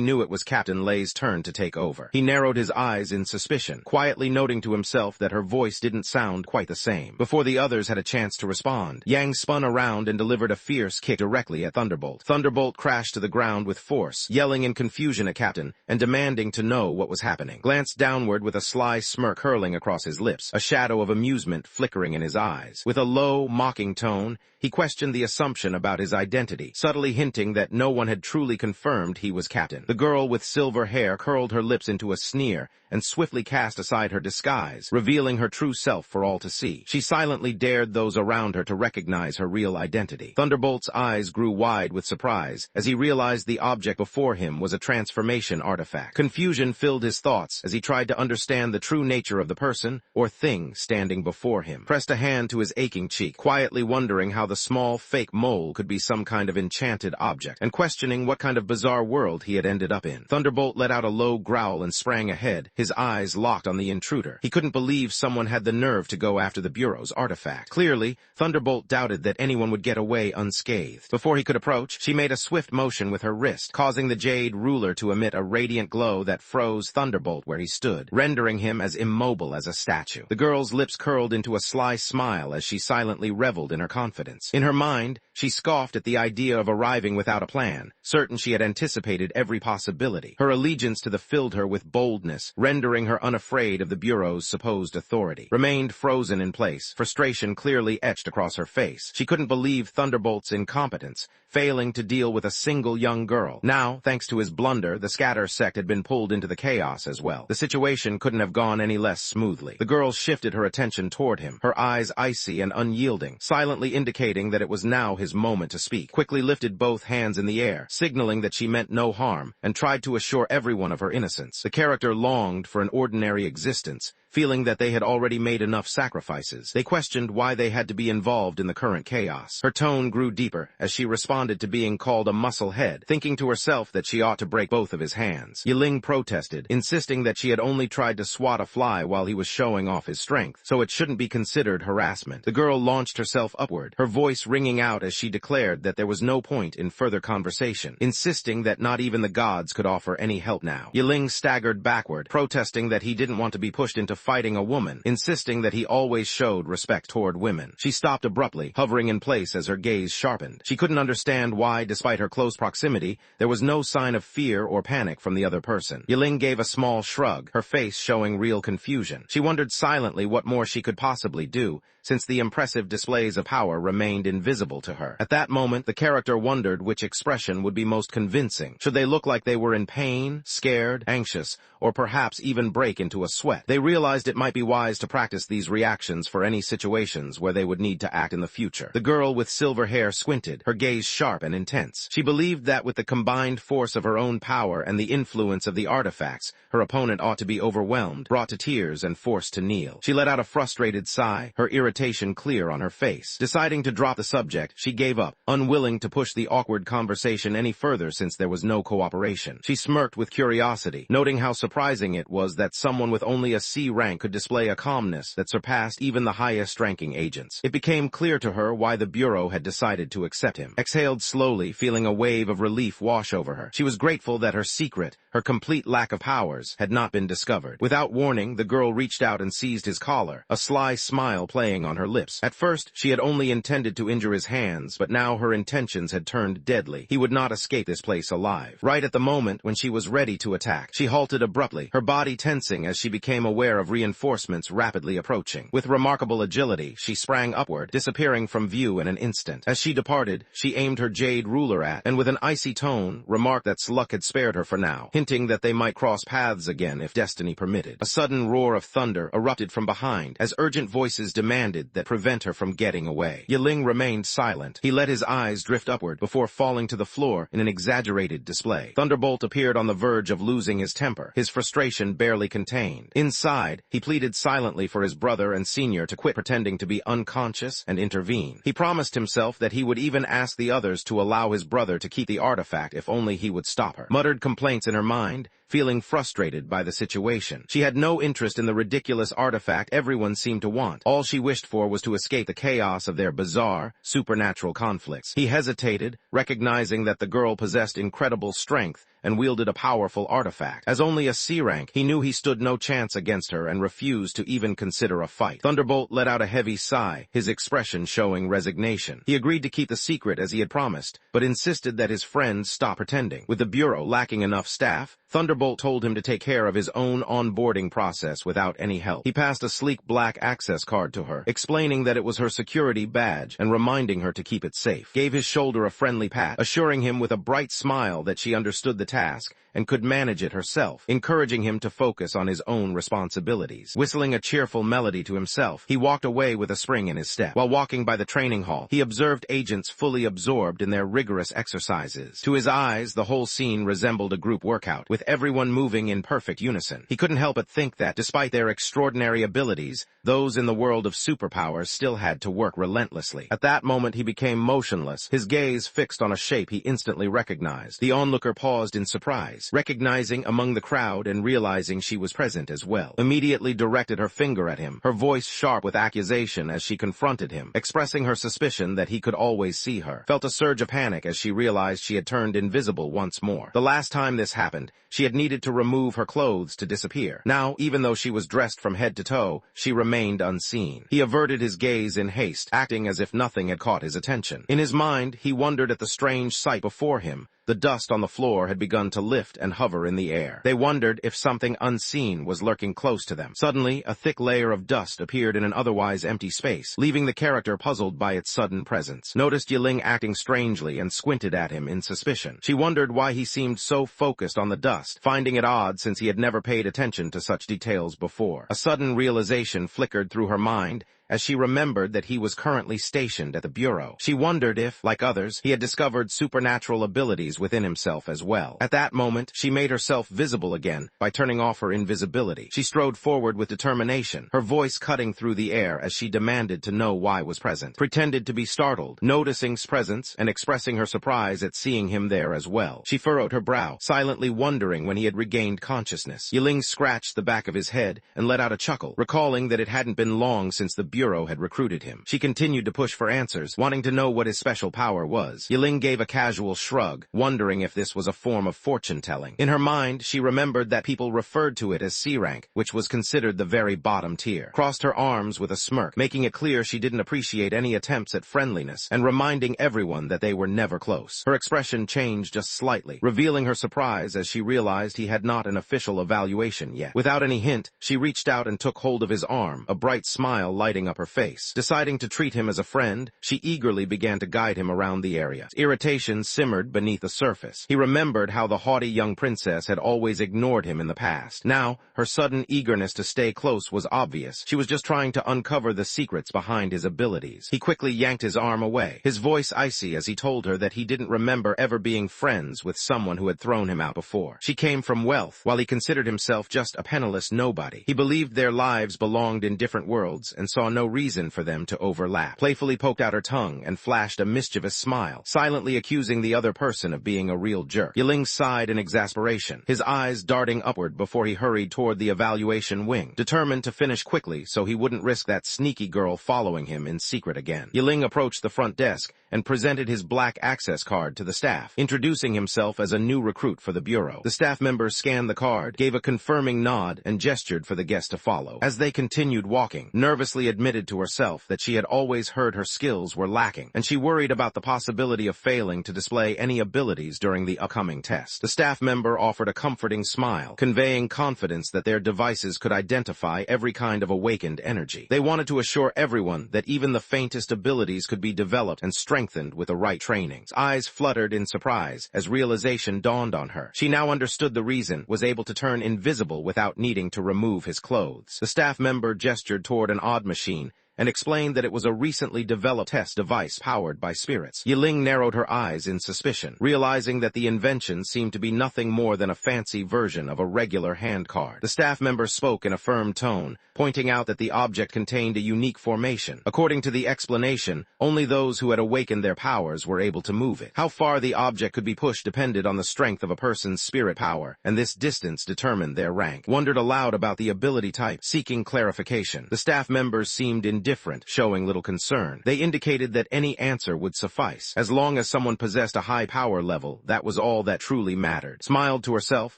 knew it was Captain Lei's turn to take over. He narrowed his eyes in suspicion, quietly noting to himself that her voice didn't sound quite the same. Before the others had a chance to respond, Yang spun around and delivered a fierce kick directly at Thunderbolt. Thunderbolt crashed to the ground with force, yelling in confusion at Captain and demanding to know what was happening. Glanced downward with a sly smirk curling across his lips, a shadow of amusement flickering in his eyes. With a low, mocking tone, he questioned the assumption about his identity, subtly hinting that no one had truly confirmed he was Captain. The girl with silver hair curled her lips into a sneer and swiftly cast aside her disguise, revealing her true self for all to see. She silently dared those around her to recognize her real identity. Thunderbolt's eyes grew wide with surprise as he realized the object before him was a transformation artifact. Confusion filled his thoughts as he tried to understand the true nature of the person or thing standing before him. Pressed a hand to his aching cheek, quietly wondering how the small fake mole could be some kind of enchanted object, and questioning what kind of bizarre world he had ended up in. Thunderbolt let out a low growl and sprang ahead, his eyes locked on the intruder. He couldn't believe someone had the nerve to go after the Bureau's artifact. Clearly, Thunderbolt doubted that anyone would get away unscathed. Before he could approach, she made a swift motion with her wrist, causing the jade ruler to emit a radiant glow that froze Thunderbolt where he stood, rendering him as immobile as a statue. The girl's lips curled into a sly smile as she silently reveled in her confidence. In her mind, she scoffed at the idea of arriving without a plan, certain she had anticipated every possibility. Her allegiance to the filled her with boldness, rendering her unafraid of the Bureau's supposed authority. Remained frozen in place, frustration clearly etched across her face. She couldn't believe Thunderbolt's incompetence, failing to deal with a single young girl. Now, thanks to his blunder, the scatter sect had been pulled into the chaos as well. The situation couldn't have gone any less smoothly. The girl shifted her attention toward him, her eyes icy and unyielding, silently indicating that it was now his moment to speak. Quickly lifted both hands in the air, signaling that she meant no harm, and tried to assure everyone of her innocence. The character longed for an ordinary existence, feeling that they had already made enough sacrifices. They questioned why they had to be involved in the current chaos. Her tone grew deeper as she responded to being called a muscle head, thinking to herself that she ought to break both of his hands. Yiling protested, insisting that she had only tried to swat a fly while he was showing off his strength, so it shouldn't be considered harassment. The girl launched herself upward, her voice ringing out as she declared that there was no point in further conversation, insisting that not even the gods could offer any help now. Yiling staggered backward, protesting that he didn't want to be pushed into fighting a woman, insisting that he always showed respect toward women. She stopped abruptly, hovering in place as her gaze sharpened. She couldn't understand why, despite her close proximity, there was no sign of fear or panic from the other person. Yiling gave a small shrug, her face showing real confusion. She wondered silently what more she could possibly do, since the impressive displays of power remained invisible to her. At that moment, the character wondered which expression would be most convincing. Should they look like they were in pain, scared, anxious, or perhaps even break into a sweat? They realized it might be wise to practice these reactions for any situations where they would need to act in the future. The girl with silver hair squinted, her gaze sharp and intense. She believed that with the combined force of her own power and the influence of the artifacts, her opponent ought to be overwhelmed, brought to tears, and forced to kneel. She let out a frustrated sigh, her irritation clear on her face. Deciding to drop the subject, she gave up, unwilling to push the awkward conversation any further since there was no cooperation. She smirked with curiosity, noting how surprising it was that someone with only a C rank rank could display a calmness that surpassed even the highest-ranking agents. It became clear to her why the Bureau had decided to accept him. Exhaled slowly, feeling a wave of relief wash over her. She was grateful that her secret, her complete lack of powers, had not been discovered. Without warning, the girl reached out and seized his collar, a sly smile playing on her lips. At first, she had only intended to injure his hands, but now her intentions had turned deadly. He would not escape this place alive. Right at the moment when she was ready to attack, she halted abruptly, her body tensing as she became aware of reinforcements rapidly approaching. With remarkable agility, she sprang upward, disappearing from view in an instant. As she departed, she aimed her jade ruler at, and with an icy tone, remarked that luck had spared her for now, hinting that they might cross paths again if destiny permitted. A sudden roar of thunder erupted from behind, as urgent voices demanded that prevent her from getting away. Yiling remained silent. He let his eyes drift upward before falling to the floor in an exaggerated display. Thunderbolt appeared on the verge of losing his temper, his frustration barely contained. Inside, he pleaded silently for his brother and senior to quit pretending to be unconscious and intervene. He promised himself that he would even ask the others to allow his brother to keep the artifact if only he would stop her. Muttered complaints in her mind, feeling frustrated by the situation. She had no interest in the ridiculous artifact everyone seemed to want. All she wished for was to escape the chaos of their bizarre, supernatural conflicts. He hesitated, recognizing that the girl possessed incredible strength and wielded a powerful artifact. As only a C rank, he knew he stood no chance against her and refused to even consider a fight. Thunderbolt let out a heavy sigh, his expression showing resignation. He agreed to keep the secret as he had promised, but insisted that his friends stop pretending. With the Bureau lacking enough staff, Thunderbolt told him to take care of his own onboarding process without any help. He passed a sleek black access card to her, explaining that it was her security badge and reminding her to keep it safe. Gave his shoulder a friendly pat, assuring him with a bright smile that she understood the task and could manage it herself, encouraging him to focus on his own responsibilities. Whistling a cheerful melody to himself, he walked away with a spring in his step. While walking by the training hall, he observed agents fully absorbed in their rigorous exercises. To his eyes, the whole scene resembled a group workout, with everyone moving in perfect unison. He couldn't help but think that, despite their extraordinary abilities, those in the world of superpowers still had to work relentlessly. At that moment, he became motionless, his gaze fixed on a shape he instantly recognized. The onlooker paused in surprise, recognizing among the crowd and realizing she was present as well. Immediately directed her finger at him, her voice sharp with accusation as she confronted him, expressing her suspicion that he could always see her. Felt a surge of panic as she realized she had turned invisible once more. The last time this happened, she had needed to remove her clothes to disappear. Now, even though she was dressed from head to toe, she remained unseen. He averted his gaze in haste, acting as if nothing had caught his attention. In his mind, he wondered at the strange sight before him. The dust on the floor had begun to lift and hover in the air. They wondered if something unseen was lurking close to them. Suddenly, a thick layer of dust appeared in an otherwise empty space, leaving the character puzzled by its sudden presence. Noticed Yiling acting strangely and squinted at him in suspicion. She wondered why he seemed so focused on the dust, finding it odd since he had never paid attention to such details before. A sudden realization flickered through her mind as she remembered that he was currently stationed at the Bureau. She wondered if, like others, he had discovered supernatural abilities within himself as well. At that moment, she made herself visible again by turning off her invisibility. She strode forward with determination, her voice cutting through the air as she demanded to know why was present. Pretended to be startled, noticing his presence and expressing her surprise at seeing him there as well. She furrowed her brow, silently wondering when he had regained consciousness. Yiling scratched the back of his head and let out a chuckle, recalling that it hadn't been long since the Bureau had recruited him. She continued to push for answers, wanting to know what his special power was. Yiling gave a casual shrug, wondering if this was a form of fortune-telling. In her mind, she remembered that people referred to it as C rank, which was considered the very bottom tier. Crossed her arms with a smirk, making it clear she didn't appreciate any attempts at friendliness, and reminding everyone that they were never close. Her expression changed just slightly, revealing her surprise as she realized he had not an official evaluation yet. Without any hint, she reached out and took hold of his arm, a bright smile lighting up her face. Deciding to treat him as a friend, she eagerly began to guide him around the area. Irritation simmered beneath the surface. He remembered how the haughty young princess had always ignored him in the past. Now, her sudden eagerness to stay close was obvious. She was just trying to uncover the secrets behind his abilities. He quickly yanked his arm away, his voice icy as he told her that he didn't remember ever being friends with someone who had thrown him out before. She came from wealth, while he considered himself just a penniless nobody. He believed their lives belonged in different worlds and saw no reason for them to overlap, playfully poked out her tongue and flashed a mischievous smile, silently accusing the other person of being a real jerk. Yiling sighed in exasperation, his eyes darting upward before he hurried toward the evaluation wing, determined to finish quickly so he wouldn't risk that sneaky girl following him in secret again. Yiling approached the front desk and presented his black access card to the staff, introducing himself as a new recruit for the bureau. The staff member scanned the card, gave a confirming nod, and gestured for the guest to follow. As they continued walking, nervously admitted to herself that she had always heard her skills were lacking, and she worried about the possibility of failing to display any abilities during the upcoming test. The staff member offered a comforting smile, conveying confidence that their devices could identify every kind of awakened energy. They wanted to assure everyone that even the faintest abilities could be developed and strengthened with the right training. His eyes fluttered in surprise as realization dawned on her. She now understood the reason, was able to turn invisible without needing to remove his clothes. The staff member gestured toward an odd machine and explained that it was a recently developed test device powered by spirits. Yiling narrowed her eyes in suspicion, realizing that the invention seemed to be nothing more than a fancy version of a regular hand card. The staff member spoke in a firm tone, pointing out that the object contained a unique formation. According to the explanation, only those who had awakened their powers were able to move it. How far the object could be pushed depended on the strength of a person's spirit power, and this distance determined their rank. Wondered aloud about the ability type, seeking clarification. The staff members seemed indifferent, showing little concern. They indicated that any answer would suffice. As long as someone possessed a high power level, that was all that truly mattered. Smiled to herself,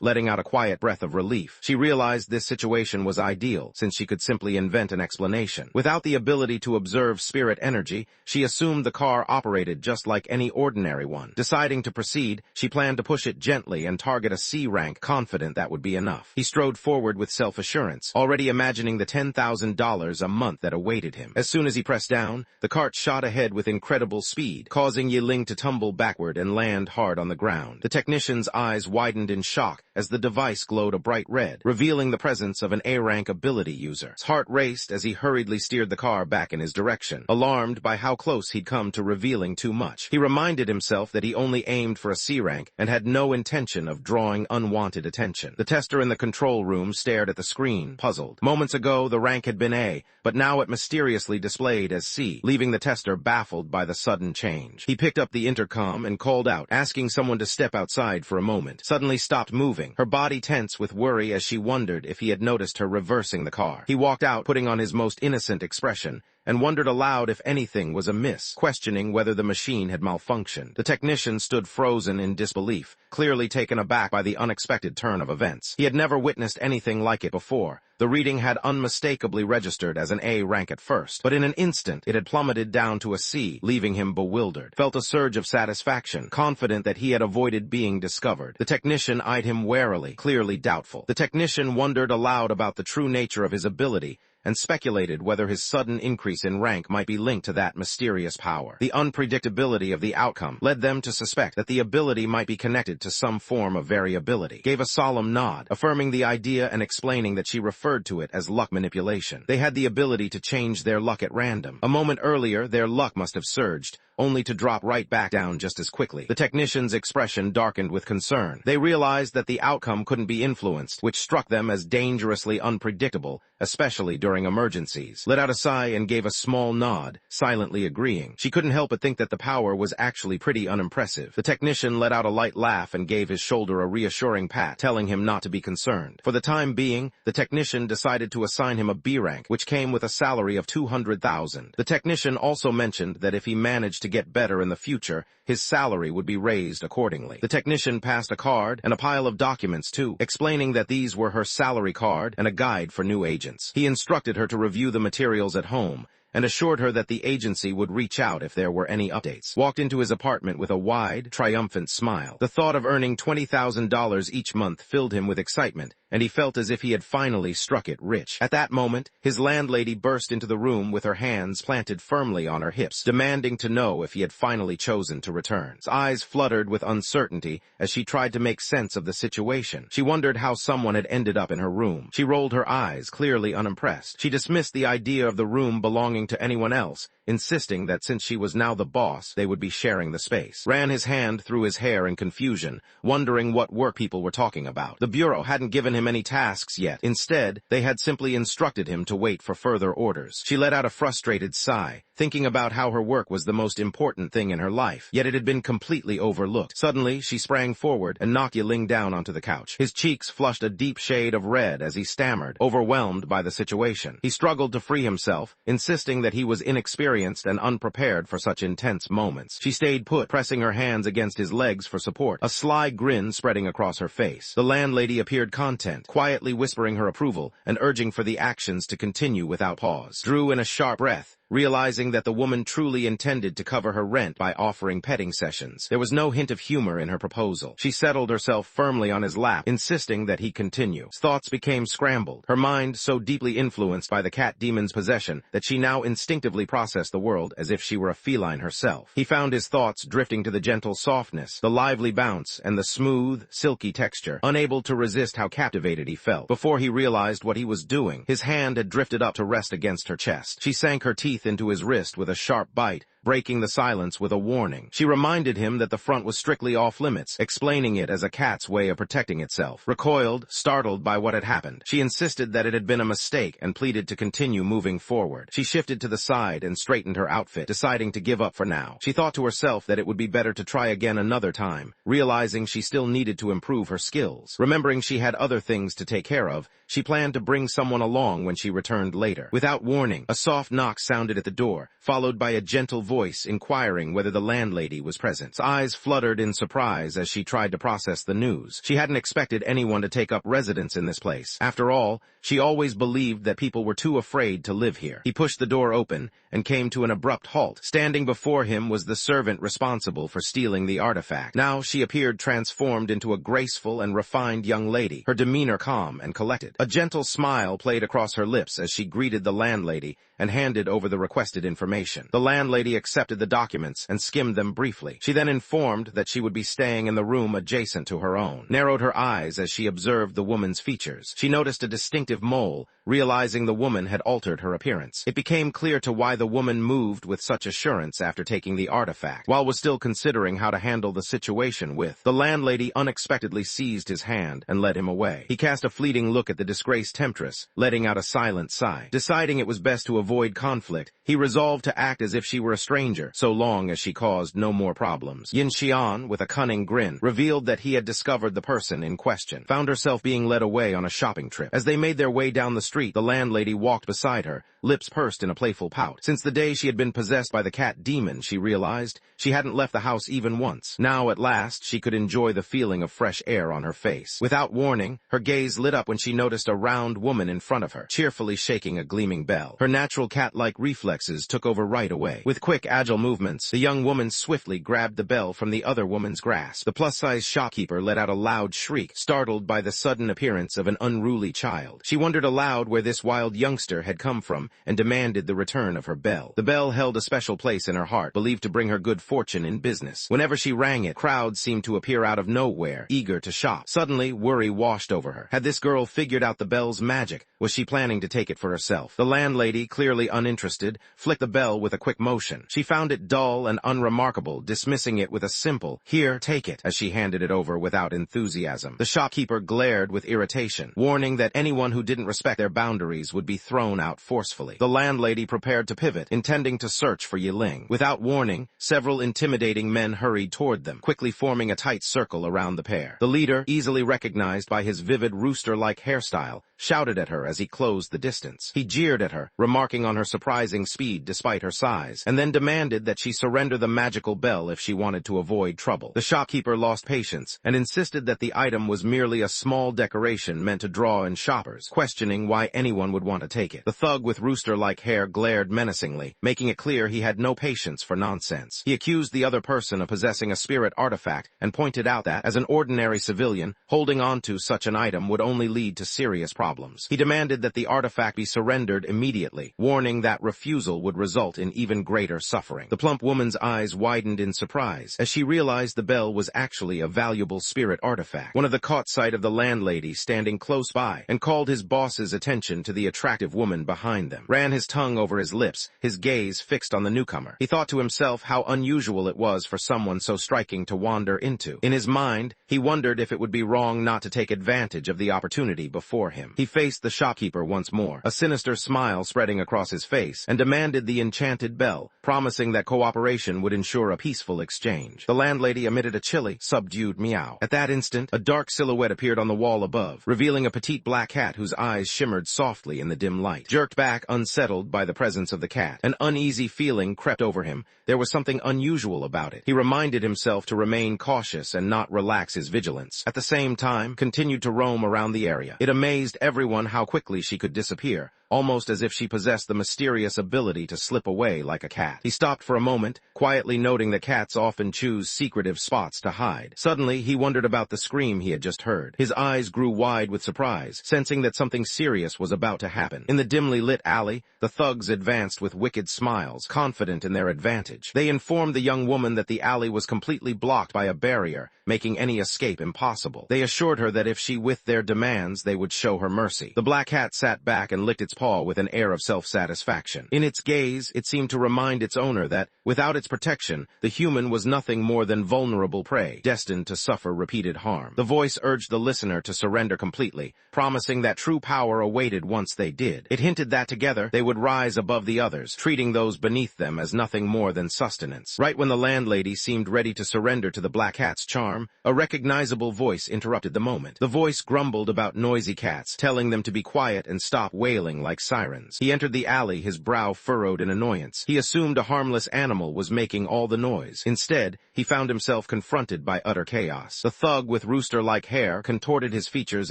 letting out a quiet breath of relief. She realized this situation was ideal, since she could simply invent an explanation. Without the ability to observe spirit energy, she assumed the car operated just like any ordinary one. Deciding to proceed, she planned to push it gently and target a C rank, confident that would be enough. He strode forward with self-assurance, already imagining the $10,000 a month that awaited him. As soon as he pressed down, the cart shot ahead with incredible speed, causing Yiling to tumble backward and land hard on the ground. The technician's eyes widened in shock as the device glowed a bright red, revealing the presence of an A-rank ability user. His heart raced as he hurriedly steered the car back in his direction, alarmed by how close he'd come to revealing too much. He reminded himself that he only aimed for a C rank and had no intention of drawing unwanted attention. The tester in the control room stared at the screen, puzzled. Moments ago, the rank had been A, but now it mysteriously displayed as C, leaving the tester baffled by the sudden change. He picked up the intercom and called out, asking someone to step outside for a moment. Suddenly stopped moving, her body tense with worry as she wondered if he had noticed her reversing the car. He walked out, putting on his most innocent expression, and wondered aloud if anything was amiss, questioning whether the machine had malfunctioned. The technician stood frozen in disbelief, clearly taken aback by the unexpected turn of events. He had never witnessed anything like it before. The reading had unmistakably registered as an A rank at first, but in an instant it had plummeted down to a C, leaving him bewildered. Felt a surge of satisfaction, confident that he had avoided being discovered. The technician eyed him warily, clearly doubtful. The technician wondered aloud about the true nature of his ability, and speculated whether his sudden increase in rank might be linked to that mysterious power. The unpredictability of the outcome led them to suspect that the ability might be connected to some form of variability. Gave a solemn nod, affirming the idea and explaining that she referred to it as luck manipulation. They had the ability to change their luck at random. A moment earlier, their luck must have surged, only to drop right back down just as quickly. The technician's expression darkened with concern. They realized that the outcome couldn't be influenced, which struck them as dangerously unpredictable, especially during emergencies. Let out a sigh and gave a small nod, silently agreeing. She couldn't help but think that the power was actually pretty unimpressive. The technician let out a light laugh and gave his shoulder a reassuring pat, telling him not to be concerned. For the time being, the technician decided to assign him a B rank, which came with a salary of $200,000. The technician also mentioned that if he managed to get better in the future, his salary would be raised accordingly. The technician passed a card and a pile of documents too, explaining that these were her salary card and a guide for new agents. He instructed her to review the materials at home and assured her that the agency would reach out if there were any updates. Walked into his apartment with a wide, triumphant smile. The thought of earning $20,000 each month filled him with excitement, and he felt as if he had finally struck it rich. At that moment, his landlady burst into the room with her hands planted firmly on her hips, demanding to know if he had finally chosen to return. His eyes fluttered with uncertainty as she tried to make sense of the situation. She wondered how someone had ended up in her room. She rolled her eyes, clearly unimpressed. She dismissed the idea of the room belonging to anyone else, insisting that since she was now the boss, they would be sharing the space. Ran his hand through his hair in confusion, wondering what work people were talking about. The bureau hadn't given him any tasks yet. Instead, they had simply instructed him to wait for further orders. She let out a frustrated sigh, thinking about how her work was the most important thing in her life, yet it had been completely overlooked. Suddenly, she sprang forward and knocked Yiling down onto the couch. His cheeks flushed a deep shade of red as he stammered, overwhelmed by the situation. He struggled to free himself, insisting that he was inexperienced and unprepared for such intense moments. She stayed put, pressing her hands against his legs for support, a sly grin spreading across her face. The landlady appeared content, quietly whispering her approval and urging for the actions to continue without pause. Drew in a sharp breath, realizing that the woman truly intended to cover her rent by offering petting sessions. There was no hint of humor in her proposal. She settled herself firmly on his lap, insisting that he continue. His thoughts became scrambled, her mind so deeply influenced by the cat demon's possession that she now instinctively processed the world as if she were a feline herself. He found his thoughts drifting to the gentle softness, the lively bounce, and the smooth, silky texture, unable to resist how captivated he felt. Before he realized what he was doing, his hand had drifted up to rest against her chest. She sank her teeth into his wrist with a sharp bite, breaking the silence with a warning. She reminded him that the front was strictly off-limits, explaining it as a cat's way of protecting itself. Recoiled, startled by what had happened, she insisted that it had been a mistake and pleaded to continue moving forward. She shifted to the side and straightened her outfit, deciding to give up for now. She thought to herself that it would be better to try again another time, realizing she still needed to improve her skills. Remembering she had other things to take care of, she planned to bring someone along when she returned later. Without warning, a soft knock sounded at the door, followed by a gentle voice inquiring whether the landlady was present. His eyes fluttered in surprise as she tried to process the news. She hadn't expected anyone to take up residence in this place. After all, she always believed that people were too afraid to live here. He pushed the door open and came to an abrupt halt. Standing before him was the servant responsible for stealing the artifact. Now she appeared transformed into a graceful and refined young lady, her demeanor calm and collected. A gentle smile played across her lips as she greeted the landlady and handed over the requested information. The landlady accepted the documents and skimmed them briefly. She then informed that she would be staying in the room adjacent to her own. Narrowed her eyes as she observed the woman's features. She noticed a distinctive mole, realizing the woman had altered her appearance. It became clear to why the woman moved with such assurance after taking the artifact. While was still considering how to handle the situation with, the landlady unexpectedly seized his hand and led him away. He cast a fleeting look at the disgraced temptress, letting out a silent sigh. Deciding it was best to avoid conflict, he resolved to act as if she were a stranger, so long as she caused no more problems. Yin Xian, with a cunning grin, revealed that he had discovered the person in question. Found herself being led away on a shopping trip. As they made their way down the street, the landlady walked beside her, lips pursed in a playful pout. Since the day she had been possessed by the cat demon, she realized, she hadn't left the house even once. Now, at last, she could enjoy the feeling of fresh air on her face. Without warning, her gaze lit up when she noticed a round woman in front of her, cheerfully shaking a gleaming bell. Her natural cat-like reflexes took over right away. With quick, agile movements, the young woman swiftly grabbed the bell from the other woman's grasp. The plus-size shopkeeper let out a loud shriek, startled by the sudden appearance of an unruly child. She wondered aloud where this wild youngster had come from and demanded the return of her bell. The bell held a special place in her heart, believed to bring her good fortune in business. Whenever she rang it, crowds seemed to appear out of nowhere, eager to shop. Suddenly, worry washed over her. Had this girl figured out the bell's magic? Was she planning to take it for herself? The landlady, clearly uninterested, flicked the bell with a quick motion. She found it dull and unremarkable, dismissing it with a simple, "Here, take it," as she handed it over without enthusiasm. The shopkeeper glared with irritation, warning that anyone who didn't respect their boundaries would be thrown out forcefully. The landlady prepared to pivot, intending to search for Yiling. Without warning, several intimidating men hurried toward them, quickly forming a tight circle around the pair. The leader, easily recognized by his vivid rooster-like hairstyle, shouted at her as he closed the distance. He jeered at her, remarking on her surprising speed despite her size, and then demanded that she surrender the magical bell if she wanted to avoid trouble. The shopkeeper lost patience and insisted that the item was merely a small decoration meant to draw in shoppers, questioning why anyone would want to take it. The thug with rooster-like hair glared menacingly, making it clear he had no patience for nonsense. He accused the other person of possessing a spirit artifact and pointed out that, as an ordinary civilian, holding on to such an item would only lead to serious problems. He demanded that the artifact be surrendered immediately, warning that refusal would result in even greater suffering. The plump woman's eyes widened in surprise as she realized the bell was actually a valuable spirit artifact. One of them caught sight of the landlady standing close by and called his boss's attention attention to the attractive woman behind them, ran his tongue over his lips, his gaze fixed on the newcomer. He thought to himself how unusual it was for someone so striking to wander into. In his mind, he wondered if it would be wrong not to take advantage of the opportunity before him. He faced the shopkeeper once more, a sinister smile spreading across his face, and demanded the enchanted bell, promising that cooperation would ensure a peaceful exchange. The landlady emitted a chilly, subdued meow. At that instant, a dark silhouette appeared on the wall above, revealing a petite black cat whose eyes shimmered softly in the dim light. Jerked back, unsettled by the presence of the cat, an uneasy feeling crept over him. There was something unusual about it. He reminded himself to remain cautious and not relax his vigilance. At the same time, continued to roam around the area. It amazed everyone how quickly she could disappear, almost as if she possessed the mysterious ability to slip away like a cat. He stopped for a moment, quietly noting that cats often choose secretive spots to hide. Suddenly, he wondered about the scream he had just heard. His eyes grew wide with surprise, sensing that something serious was about to happen. In the dimly lit alley, the thugs advanced with wicked smiles, confident in their advantage. They informed the young woman that the alley was completely blocked by a barrier, making any escape impossible. They assured her that if she with their demands, they would show her mercy. The black cat sat back and licked its paw with an air of self-satisfaction. In its gaze, it seemed to remind its owner that, without its protection, the human was nothing more than vulnerable prey, destined to suffer repeated harm. The voice urged the listener to surrender completely, promising that true power awaited once they did. It hinted that together, they would rise above the others, treating those beneath them as nothing more than sustenance. Right when the landlady seemed ready to surrender to the black cat's charm, a recognizable voice interrupted the moment. The voice grumbled about noisy cats, telling them to be quiet and stop wailing like sirens. He entered the alley, his brow furrowed in annoyance. He assumed a harmless animal was making all the noise. Instead, he found himself confronted by utter chaos. The thug with rooster-like hair contorted his features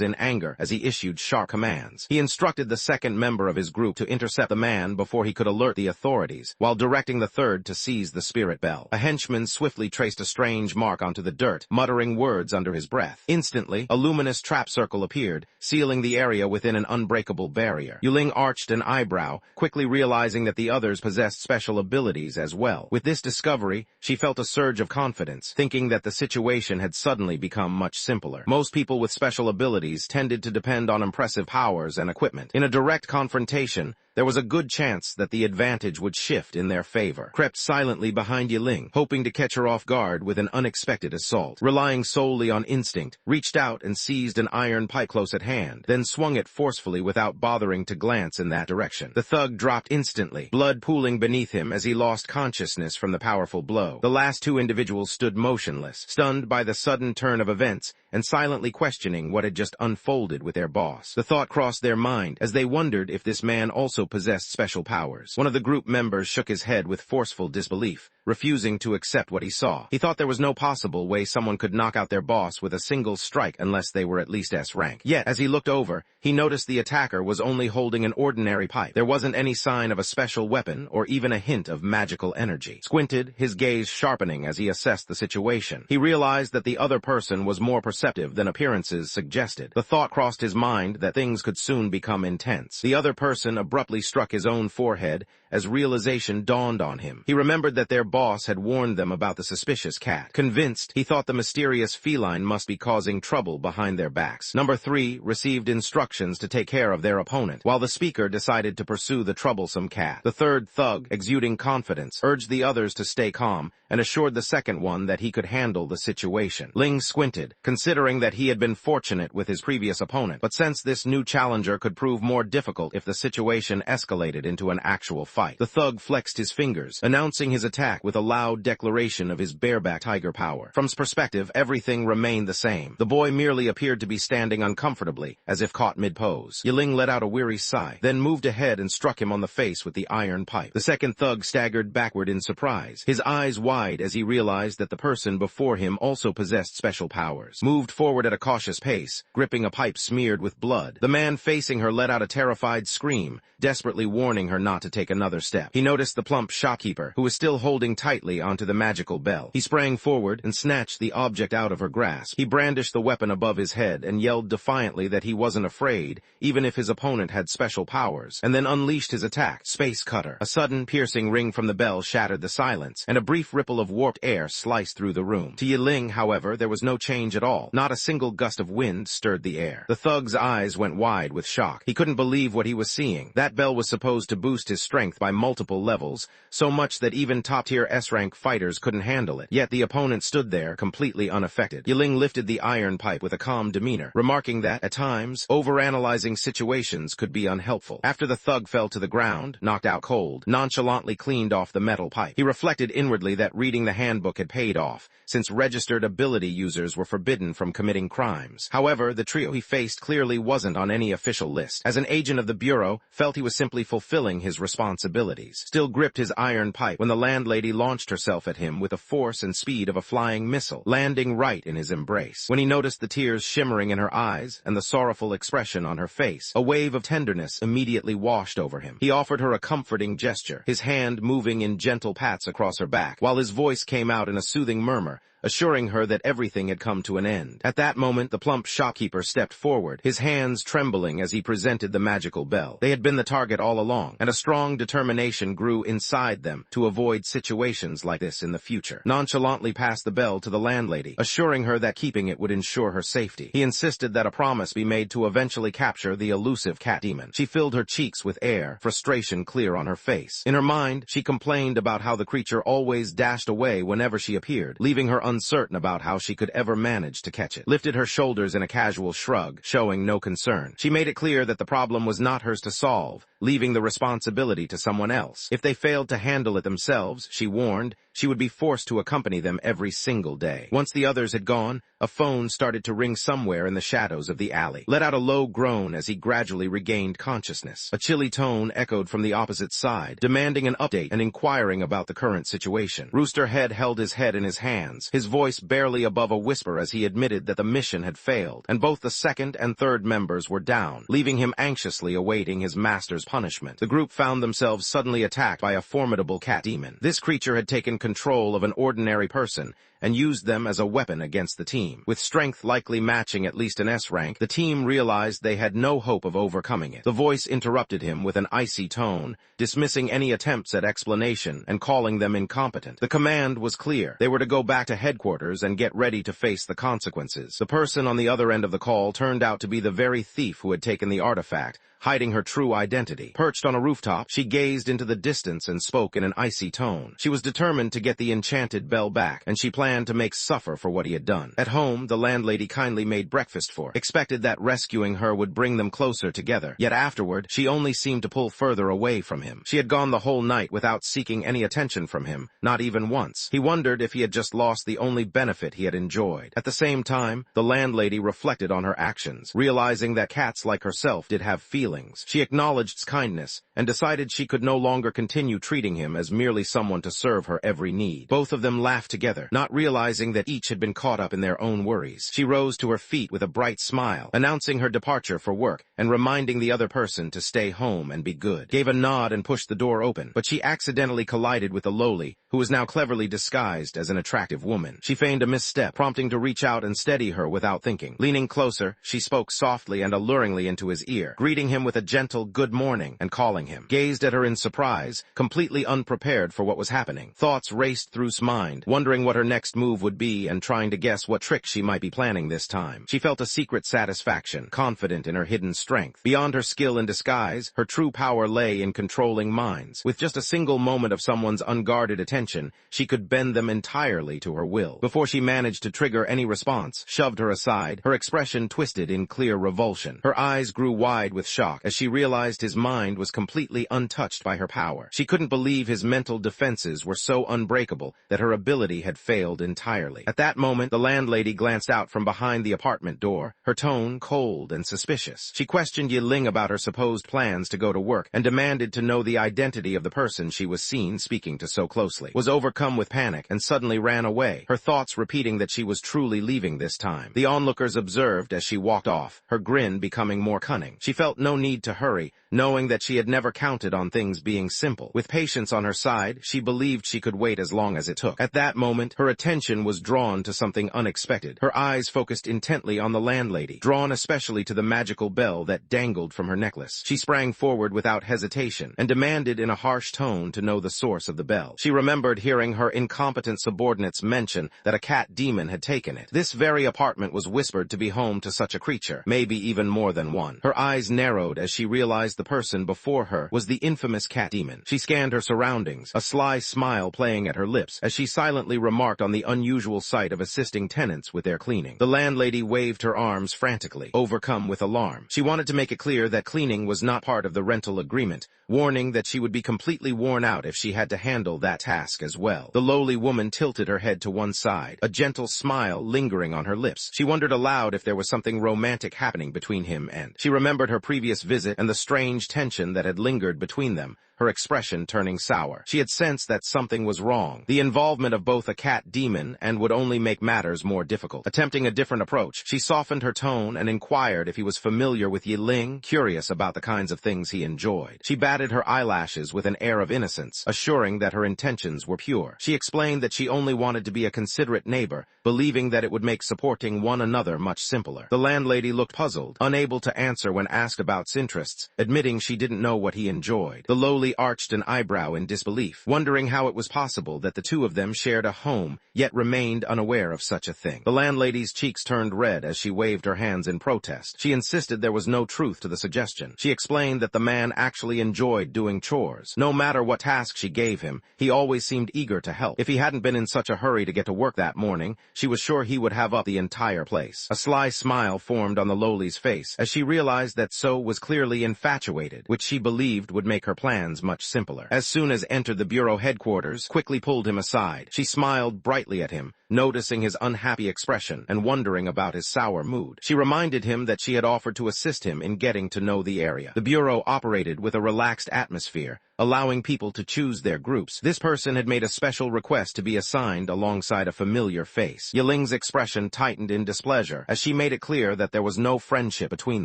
in anger as he issued sharp commands. He instructed the second member of his group to intercept the man before he could alert the authorities, while directing the third to seize the spirit bell. A henchman swiftly traced a strange mark onto the dirt, muttering words under his breath. Instantly, a luminous trap circle appeared, sealing the area within an unbreakable barrier. Yuling arched an eyebrow, quickly realizing that the others possessed special abilities as well. With this discovery, she felt a surge of confidence, thinking that the situation had suddenly become much simpler. Most people with special abilities tended to depend on impressive powers and equipment. In a direct confrontation, there was a good chance that the advantage would shift in their favor. Crept silently behind Yiling, hoping to catch her off guard with an unexpected assault. Relying solely on instinct, reached out and seized an iron pipe close at hand, then swung it forcefully without bothering to glance in that direction. The thug dropped instantly, blood pooling beneath him as he lost consciousness from the powerful blow. The last two individuals stood motionless, stunned by the sudden turn of events, and silently questioning what had just unfolded with their boss. The thought crossed their mind as they wondered if this man also possessed special powers. One of the group members shook his head with forceful disbelief, refusing to accept what he saw. He thought there was no possible way someone could knock out their boss with a single strike unless they were at least S rank. Yet, as he looked over, he noticed the attacker was only holding an ordinary pipe. There wasn't any sign of a special weapon or even a hint of magical energy. Squinted, his gaze sharpening as he assessed the situation. He realized that the other person was more perceptive than appearances suggested. The thought crossed his mind that things could soon become intense. The other person abruptly struck his own forehead as realization dawned on him. He remembered that their boss had warned them about the suspicious cat. Convinced, he thought the mysterious feline must be causing trouble behind their backs. Number 3 received instructions to take care of their opponent, while the speaker decided to pursue the troublesome cat. The third thug, exuding confidence, urged the others to stay calm and assured the second one that he could handle the situation. Ling squinted, considering that he had been fortunate with his previous opponent, but sensed this new challenger could prove more difficult if the situation escalated into an actual fight. The thug flexed his fingers, announcing his attack with a loud declaration of his bareback tiger power. From his perspective, everything remained the same. The boy merely appeared to be standing uncomfortably, as if caught mid-pose. Yiling let out a weary sigh, then moved ahead and struck him on the face with the iron pipe. The second thug staggered backward in surprise, his eyes wide as he realized that the person before him also possessed special powers. Moved forward at a cautious pace, gripping a pipe smeared with blood. The man facing her let out a terrified scream, desperate desperately warning her not to take another step. He noticed the plump shopkeeper, who was still holding tightly onto the magical bell. He sprang forward and snatched the object out of her grasp. He brandished the weapon above his head and yelled defiantly that he wasn't afraid, even if his opponent had special powers, and then unleashed his attack, Space Cutter. A sudden, piercing ring from the bell shattered the silence, and a brief ripple of warped air sliced through the room. To Yiling, however, there was no change at all. Not a single gust of wind stirred the air. The thug's eyes went wide with shock. He couldn't believe what he was seeing. That bell was supposed to boost his strength by multiple levels, so much that even top-tier S-rank fighters couldn't handle it. Yet the opponent stood there, completely unaffected. Yiling lifted the iron pipe with a calm demeanor, remarking that, at times, overanalyzing situations could be unhelpful. After the thug fell to the ground, knocked out cold, nonchalantly cleaned off the metal pipe. He reflected inwardly that reading the handbook had paid off, since registered ability users were forbidden from committing crimes. However, the trio he faced clearly wasn't on any official list. As an agent of the Bureau, felt he was simply fulfilling his responsibilities. Still gripped his iron pipe when the landlady launched herself at him with the force and speed of a flying missile, landing right in his embrace. When he noticed the tears shimmering in her eyes and the sorrowful expression on her face, a wave of tenderness immediately washed over him. He offered her a comforting gesture, his hand moving in gentle pats across her back, while his voice came out in a soothing murmur, assuring her that everything had come to an end. At that moment, the plump shopkeeper stepped forward, his hands trembling as he presented the magical bell. They had been the target all along, and a strong determination grew inside them to avoid situations like this in the future. Nonchalantly passed the bell to the landlady, assuring her that keeping it would ensure her safety. He insisted that a promise be made to eventually capture the elusive cat demon. She filled her cheeks with air, frustration clear on her face. In her mind, she complained about how the creature always dashed away whenever she appeared, leaving her uncertain about how she could ever manage to catch it. Lifted her shoulders in a casual shrug, showing no concern. She made it clear that the problem was not hers to solve, leaving the responsibility to someone else. If they failed to handle it themselves, she warned, she would be forced to accompany them every single day. Once the others had gone, a phone started to ring somewhere in the shadows of the alley. Let out a low groan as he gradually regained consciousness. A chilly tone echoed from the opposite side, demanding an update and inquiring about the current situation. Rooster Head held his head in his hands, his voice barely above a whisper as he admitted that the mission had failed, and both the second and third members were down, leaving him anxiously awaiting his master's punishment. The group found themselves suddenly attacked by a formidable cat demon. This creature had taken control of an ordinary person and used them as a weapon against the team. With strength likely matching at least an S rank, the team realized they had no hope of overcoming it. The voice interrupted him with an icy tone, dismissing any attempts at explanation and calling them incompetent. The command was clear. They were to go back to headquarters and get ready to face the consequences. The person on the other end of the call turned out to be the very thief who had taken the artifact, hiding her true identity. Perched on a rooftop, she gazed into the distance and spoke in an icy tone. She was determined to get the enchanted bell back, and she planned to make suffer for what he had done. At home, the landlady kindly made breakfast for her, expected that rescuing her would bring them closer together. Yet afterward, she only seemed to pull further away from him. She had gone the whole night without seeking any attention from him, not even once. He wondered if he had just lost the only benefit he had enjoyed. At the same time, the landlady reflected on her actions, realizing that cats like herself did have feelings. She acknowledged his kindness and decided she could no longer continue treating him as merely someone to serve her every need. Both of them laughed together, not realizing that each had been caught up in their own worries. She rose to her feet with a bright smile, announcing her departure for work and reminding the other person to stay home and be good. Gave a nod and pushed the door open, but she accidentally collided with the lowly, who was now cleverly disguised as an attractive woman. She feigned a misstep, prompting to reach out and steady her without thinking. Leaning closer, she spoke softly and alluringly into his ear, greeting him with a gentle good morning and calling him. Gazed at her in surprise, completely unprepared for what was happening. Thoughts raced through his mind, wondering what her next move would be and trying to guess what trick she might be planning this time. She felt a secret satisfaction, confident in her hidden strength. Beyond her skill in disguise, her true power lay in controlling minds. With just a single moment of someone's unguarded attention, she could bend them entirely to her will. Before she managed to trigger any response, shoved her aside, her expression twisted in clear revulsion. Her eyes grew wide with shock as she realized his mind was completely untouched by her power. She couldn't believe his mental defenses were so unbreakable that her ability had failed entirely. At that moment, the landlady glanced out from behind the apartment door, her tone cold and suspicious. She questioned Yiling about her supposed plans to go to work and demanded to know the identity of the person she was seen speaking to so closely. Was overcome with panic and suddenly ran away, her thoughts repeating that she was truly leaving this time. The onlookers observed as she walked off, her grin becoming more cunning. She felt no need to hurry, knowing that she had never counted on things being simple. With patience on her side, she believed she could wait as long as it took. At that moment, her attention was drawn to something unexpected. Her eyes focused intently on the landlady, drawn especially to the magical bell that dangled from her necklace. She sprang forward without hesitation and demanded in a harsh tone to know the source of the bell. She remembered hearing her incompetent subordinates mention that a cat demon had taken it. This very apartment was whispered to be home to such a creature, maybe even more than one. Her eyes narrowed as she realized the person before her was the infamous cat demon. She scanned her surroundings, a sly smile playing at her lips as she silently remarked on the unusual sight of assisting tenants with their cleaning. The landlady waved her arms frantically, overcome with alarm. She wanted to make it clear that cleaning was not part of the rental agreement, warning that she would be completely worn out if she had to handle that task as well. The lowly woman tilted her head to one side, a gentle smile lingering on her lips. She wondered aloud if there was something romantic happening between him and... She remembered her previous visit and the strange tension that had lingered between them, her expression turning sour. She had sensed that something was wrong, the involvement of both a cat demon and would only make matters more difficult. Attempting a different approach, she softened her tone and inquired if he was familiar with Yiling, curious about the kinds of things he enjoyed. She batted her eyelashes with an air of innocence, assuring that her intentions were pure. She explained that she only wanted to be a considerate neighbor, believing that it would make supporting one another much simpler. The landlady looked puzzled, unable to answer when asked about his interests, admitting she didn't know what he enjoyed. The lowly arched an eyebrow in disbelief, wondering how it was possible that the two of them shared a home, yet remained unaware of such a thing. The landlady's cheeks turned red as she waved her hands in protest. She insisted there was no truth to the suggestion. She explained that the man actually enjoyed doing chores. No matter what task she gave him, he always seemed eager to help. If he hadn't been in such a hurry to get to work that morning, she was sure he would have up the entire place. A sly smile formed on the lowly's face as she realized that So was clearly infatuated, which she believed would make her plans much simpler. As soon as entered the bureau headquarters, quickly pulled him aside. She smiled brightly at him, noticing his unhappy expression and wondering about his sour mood. She reminded him that she had offered to assist him in getting to know the area. The bureau operated with a relaxed atmosphere, allowing people to choose their groups. This person had made a special request to be assigned alongside a familiar face. Yiling's expression tightened in displeasure as she made it clear that there was no friendship between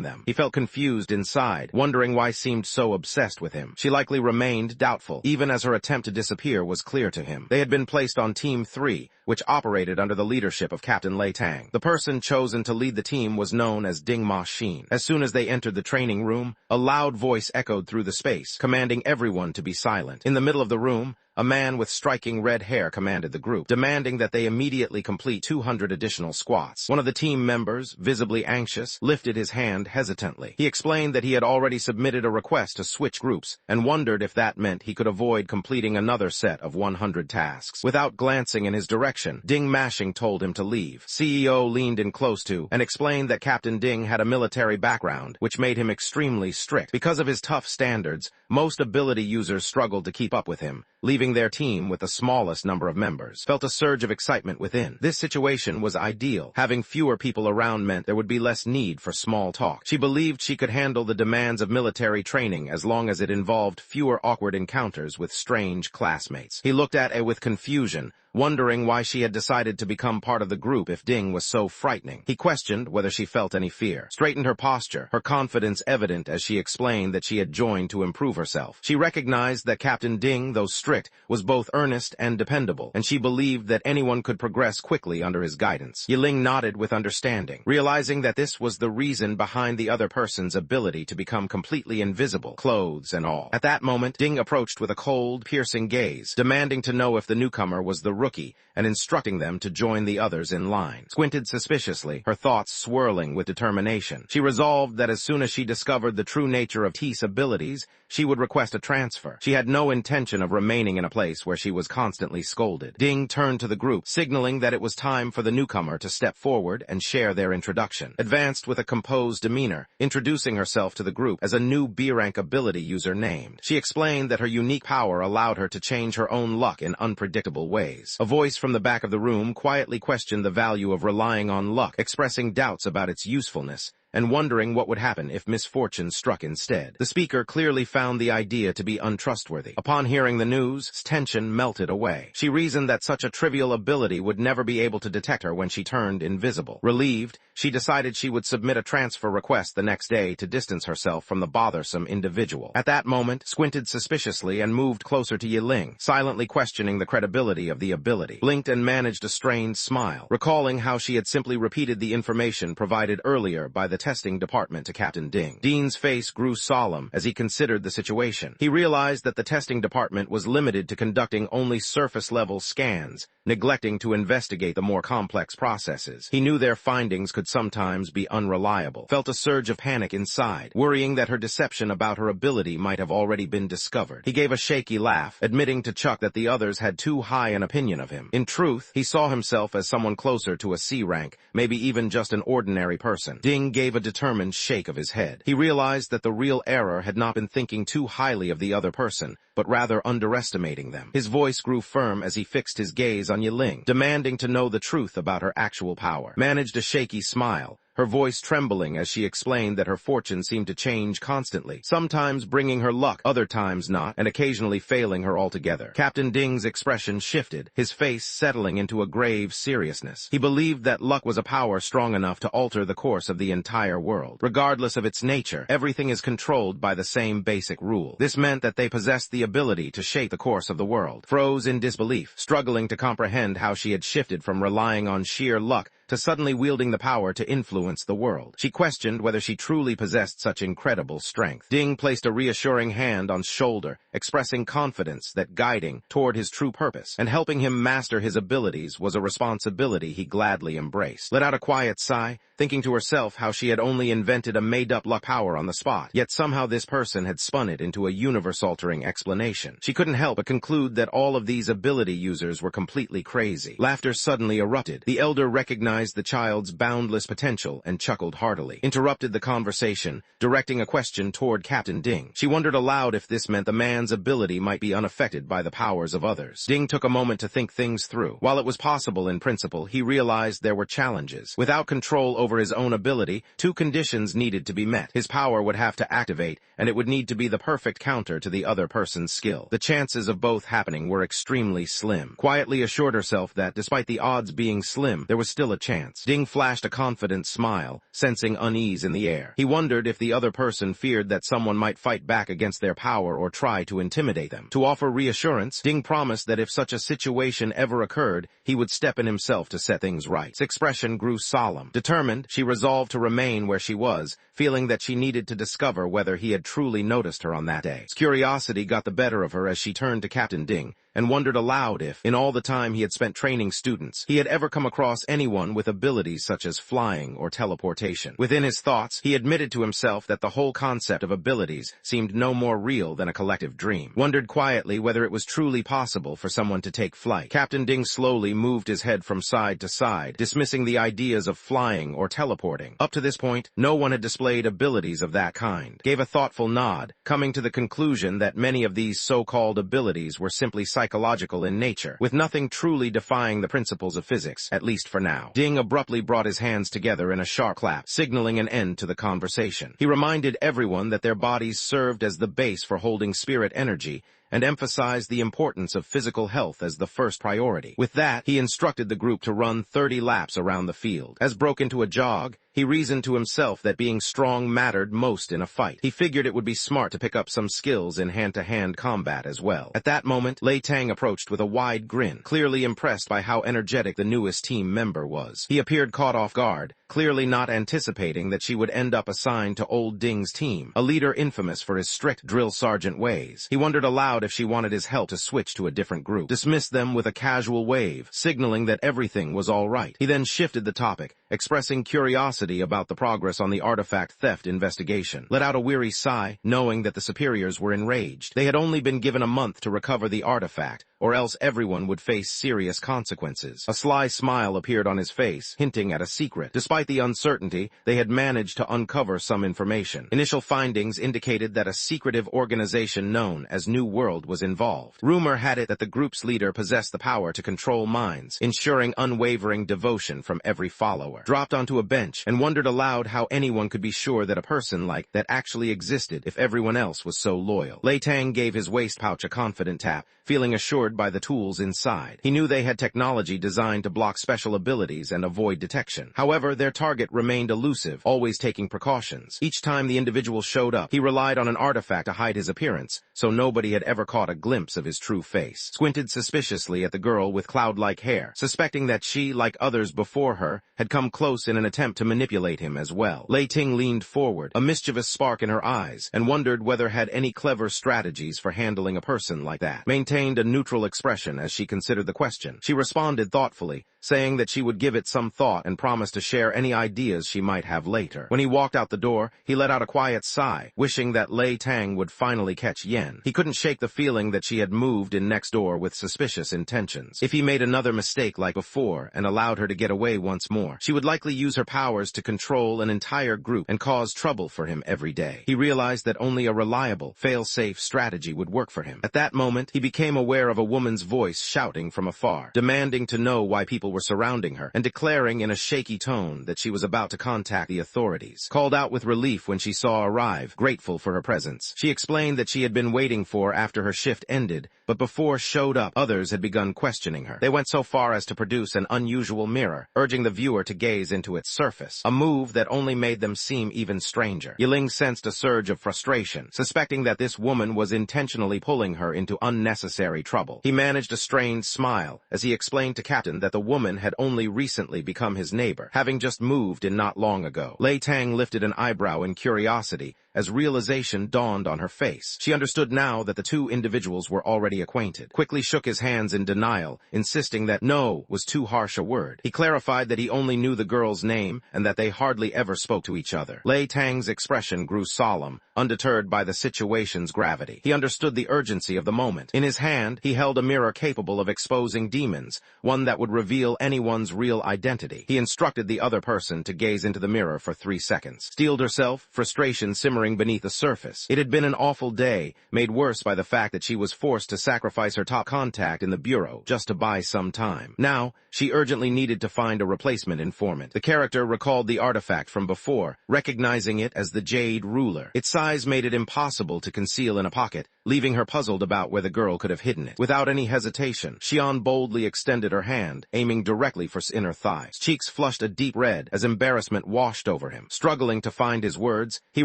them. He felt confused inside, wondering why she seemed so obsessed with him. She likely remained doubtful, even as her attempt to disappear was clear to him. They had been placed on Team 3, which operated under the leadership of Captain Lei Tang. The person chosen to lead the team was known as Ding Ma Xin. As soon as they entered the training room, a loud voice echoed through the space, commanding everyone to be silent. In the middle of the room, a man with striking red hair commanded the group, demanding that they immediately complete 200 additional squats. One of the team members, visibly anxious, lifted his hand hesitantly. He explained that he had already submitted a request to switch groups and wondered if that meant he could avoid completing another set of 100 tasks. Without glancing in his direction, Ding Mashing told him to leave. CEO leaned in close to and explained that Captain Ding had a military background, which made him extremely strict. Because of his tough standards, most ability users struggled to keep up with him, leaving their team with the smallest number of members. Felt a surge of excitement within. This situation was ideal. Having fewer people around meant there would be less need for small talk. She believed she could handle the demands of military training as long as it involved fewer awkward encounters with strange classmates. He looked at her with confusion, wondering why she had decided to become part of the group if Ding was so frightening. He questioned whether she felt any fear, straightened her posture, her confidence evident as she explained that she had joined to improve herself. She recognized that Captain Ding, though strict, was both earnest and dependable, and she believed that anyone could progress quickly under his guidance. Yiling nodded with understanding, realizing that this was the reason behind the other person's ability to become completely invisible, clothes and all. At that moment, Ding approached with a cold, piercing gaze, demanding to know if the newcomer was the rookie and instructing them to join the others in line. Squinted suspiciously, her thoughts swirling with determination. She resolved that as soon as she discovered the true nature of T's abilities, she would request a transfer. She had no intention of remaining in a place where she was constantly scolded. Ding turned to the group, signaling that it was time for the newcomer to step forward and share their introduction. Advanced with a composed demeanor, introducing herself to the group as a new B-rank ability user named. She explained that her unique power allowed her to change her own luck in unpredictable ways. A voice from the back of the room quietly questioned the value of relying on luck, expressing doubts about its usefulness, and wondering what would happen if misfortune struck instead. The speaker clearly found the idea to be untrustworthy. Upon hearing the news, tension melted away. She reasoned that such a trivial ability would never be able to detect her when she turned invisible. Relieved, she decided she would submit a transfer request the next day to distance herself from the bothersome individual. At that moment, squinted suspiciously and moved closer to Yiling, silently questioning the credibility of the ability. Blinked and managed a strained smile, recalling how she had simply repeated the information provided earlier by the testing department to Captain Ding. Dean's face grew solemn as he considered the situation. He realized that the testing department was limited to conducting only surface-level scans, neglecting to investigate the more complex processes. He knew their findings could sometimes be unreliable, felt a surge of panic inside, worrying that her deception about her ability might have already been discovered. He gave a shaky laugh, admitting to Chuck that the others had too high an opinion of him. In truth, he saw himself as someone closer to a C rank, maybe even just an ordinary person. Ding gave a determined shake of his head. He realized that the real error had not been thinking too highly of the other person, but rather underestimating them. His voice grew firm as he fixed his gaze on Yiling, demanding to know the truth about her actual power. Managed a shaky smile, her voice trembling as she explained that her fortune seemed to change constantly, sometimes bringing her luck, other times not, and occasionally failing her altogether. Captain Ding's expression shifted, his face settling into a grave seriousness. He believed that luck was a power strong enough to alter the course of the entire world. Regardless of its nature, everything is controlled by the same basic rule. This meant that they possessed the ability to shape the course of the world. Froze in disbelief, struggling to comprehend how she had shifted from relying on sheer luck to suddenly wielding the power to influence the world. She questioned whether she truly possessed such incredible strength. Ding placed a reassuring hand on his shoulder, expressing confidence that guiding toward his true purpose and helping him master his abilities was a responsibility he gladly embraced. Let out a quiet sigh, thinking to herself how she had only invented a made-up luck power on the spot, yet somehow this person had spun it into a universe-altering explanation. She couldn't help but conclude that all of these ability users were completely crazy. Laughter suddenly erupted. The elder recognized the child's boundless potential and chuckled heartily, interrupted the conversation, directing a question toward Captain Ding. She wondered aloud if this meant the man's ability might be unaffected by the powers of others. Ding took a moment to think things through. While it was possible in principle, he realized there were challenges. Without control over his own ability, two conditions needed to be met. His power would have to activate, and it would need to be the perfect counter to the other person's skill. The chances of both happening were extremely slim. Quietly assured herself that, despite the odds being slim, there was still a chance. Ding flashed a confident smile, sensing unease in the air. He wondered if the other person feared that someone might fight back against their power or try to intimidate them. To offer reassurance, Ding promised that if such a situation ever occurred, he would step in himself to set things right. His expression grew solemn. Determined, she resolved to remain where she was, feeling that she needed to discover whether he had truly noticed her on that day. His curiosity got the better of her as she turned to Captain Ding and wondered aloud if, in all the time he had spent training students, he had ever come across anyone with abilities such as flying or teleportation. Within his thoughts, he admitted to himself that the whole concept of abilities seemed no more real than a collective dream. Wondered quietly whether it was truly possible for someone to take flight. Captain Ding slowly moved his head from side to side, dismissing the ideas of flying or teleporting. Up to this point, no one had displayed abilities of that kind. Gave a thoughtful nod, coming to the conclusion that many of these so-called abilities were simply psychological in nature, with nothing truly defying the principles of physics, at least for now. Ding abruptly brought his hands together in a sharp clap, signaling an end to the conversation. He reminded everyone that their bodies served as the base for holding spirit energy, and emphasized the importance of physical health as the first priority. With that, he instructed the group to run 30 laps around the field. As broke into a jog, he reasoned to himself that being strong mattered most in a fight. He figured it would be smart to pick up some skills in hand-to-hand combat as well. At that moment, Lei Tang approached with a wide grin, clearly impressed by how energetic the newest team member was. He appeared caught off guard, clearly not anticipating that she would end up assigned to old Ding's team, a leader infamous for his strict drill sergeant ways. He wondered aloud if she wanted his help to switch to a different group, dismissed them with a casual wave, signaling that everything was all right. He then shifted the topic, expressing curiosity about the progress on the artifact theft investigation. Let out a weary sigh, knowing that the superiors were enraged. They had only been given a month to recover the artifact, or else everyone would face serious consequences. A sly smile appeared on his face, hinting at a secret. Despite the uncertainty, they had managed to uncover some information. Initial findings indicated that a secretive organization known as New World was involved. Rumor had it that the group's leader possessed the power to control minds, ensuring unwavering devotion from every follower. Dropped onto a bench and wondered aloud how anyone could be sure that a person like that actually existed if everyone else was so loyal. Lei Tang gave his waist pouch a confident tap, feeling assured by the tools inside. He knew they had technology designed to block special abilities and avoid detection. However, their target remained elusive, always taking precautions. Each time the individual showed up, he relied on an artifact to hide his appearance, so nobody had ever caught a glimpse of his true face. Squinted suspiciously at the girl with cloud-like hair, suspecting that she, like others before her, had come close in an attempt to manipulate him as well. Lei Ting leaned forward, a mischievous spark in her eyes, and wondered whether had any clever strategies for handling a person like that. Maintained a neutral expression as she considered the question. She responded thoughtfully, saying that she would give it some thought and promised to share any ideas she might have later. When he walked out the door, he let out a quiet sigh, wishing that Lei Tang would finally catch Yen. He couldn't shake the feeling that she had moved in next door with suspicious intentions. If he made another mistake like before and allowed her to get away once more, she would likely use her powers to control an entire group and cause trouble for him every day. He realized that only a reliable, fail-safe strategy would work for him. At that moment, he became aware of a woman's voice shouting from afar, demanding to know why people were surrounding her, and declaring in a shaky tone that she was about to contact the authorities. Called out with relief when she saw arrive, grateful for her presence. She explained that she had been waiting for after her shift ended, but before showed up, others had begun questioning her. They went so far as to produce an unusual mirror, urging the viewer to gaze into its surface, a move that only made them seem even stranger. Yiling sensed a surge of frustration, suspecting that this woman was intentionally pulling her into unnecessary trouble. He managed a strained smile as he explained to Captain that the woman had only recently become his neighbor, having just moved in not long ago. Lei Tang lifted an eyebrow in curiosity as realization dawned on her face. She understood now that the two individuals were already acquainted. Quickly shook his hands in denial, insisting that no was too harsh a word. He clarified that he only knew the girl's name and that they hardly ever spoke to each other. Lei Tang's expression grew solemn, undeterred by the situation's gravity. He understood the urgency of the moment. In his hand, he held a mirror capable of exposing demons, one that would reveal anyone's real identity. He instructed the other person to gaze into the mirror for 3 seconds. Steeled herself, frustration simmering beneath the surface. It had been an awful day, made worse by the fact that she was forced to sacrifice her top contact in the bureau just to buy some time. Now, she urgently needed to find a replacement informant. The character recalled the artifact from before, recognizing it as the Jade Ruler. Its size made it impossible to conceal in a pocket, leaving her puzzled about where the girl could have hidden it. Without any hesitation, Xian boldly extended her hand, aiming directly for his inner thighs. Cheeks flushed a deep red as embarrassment washed over him. Struggling to find his words, he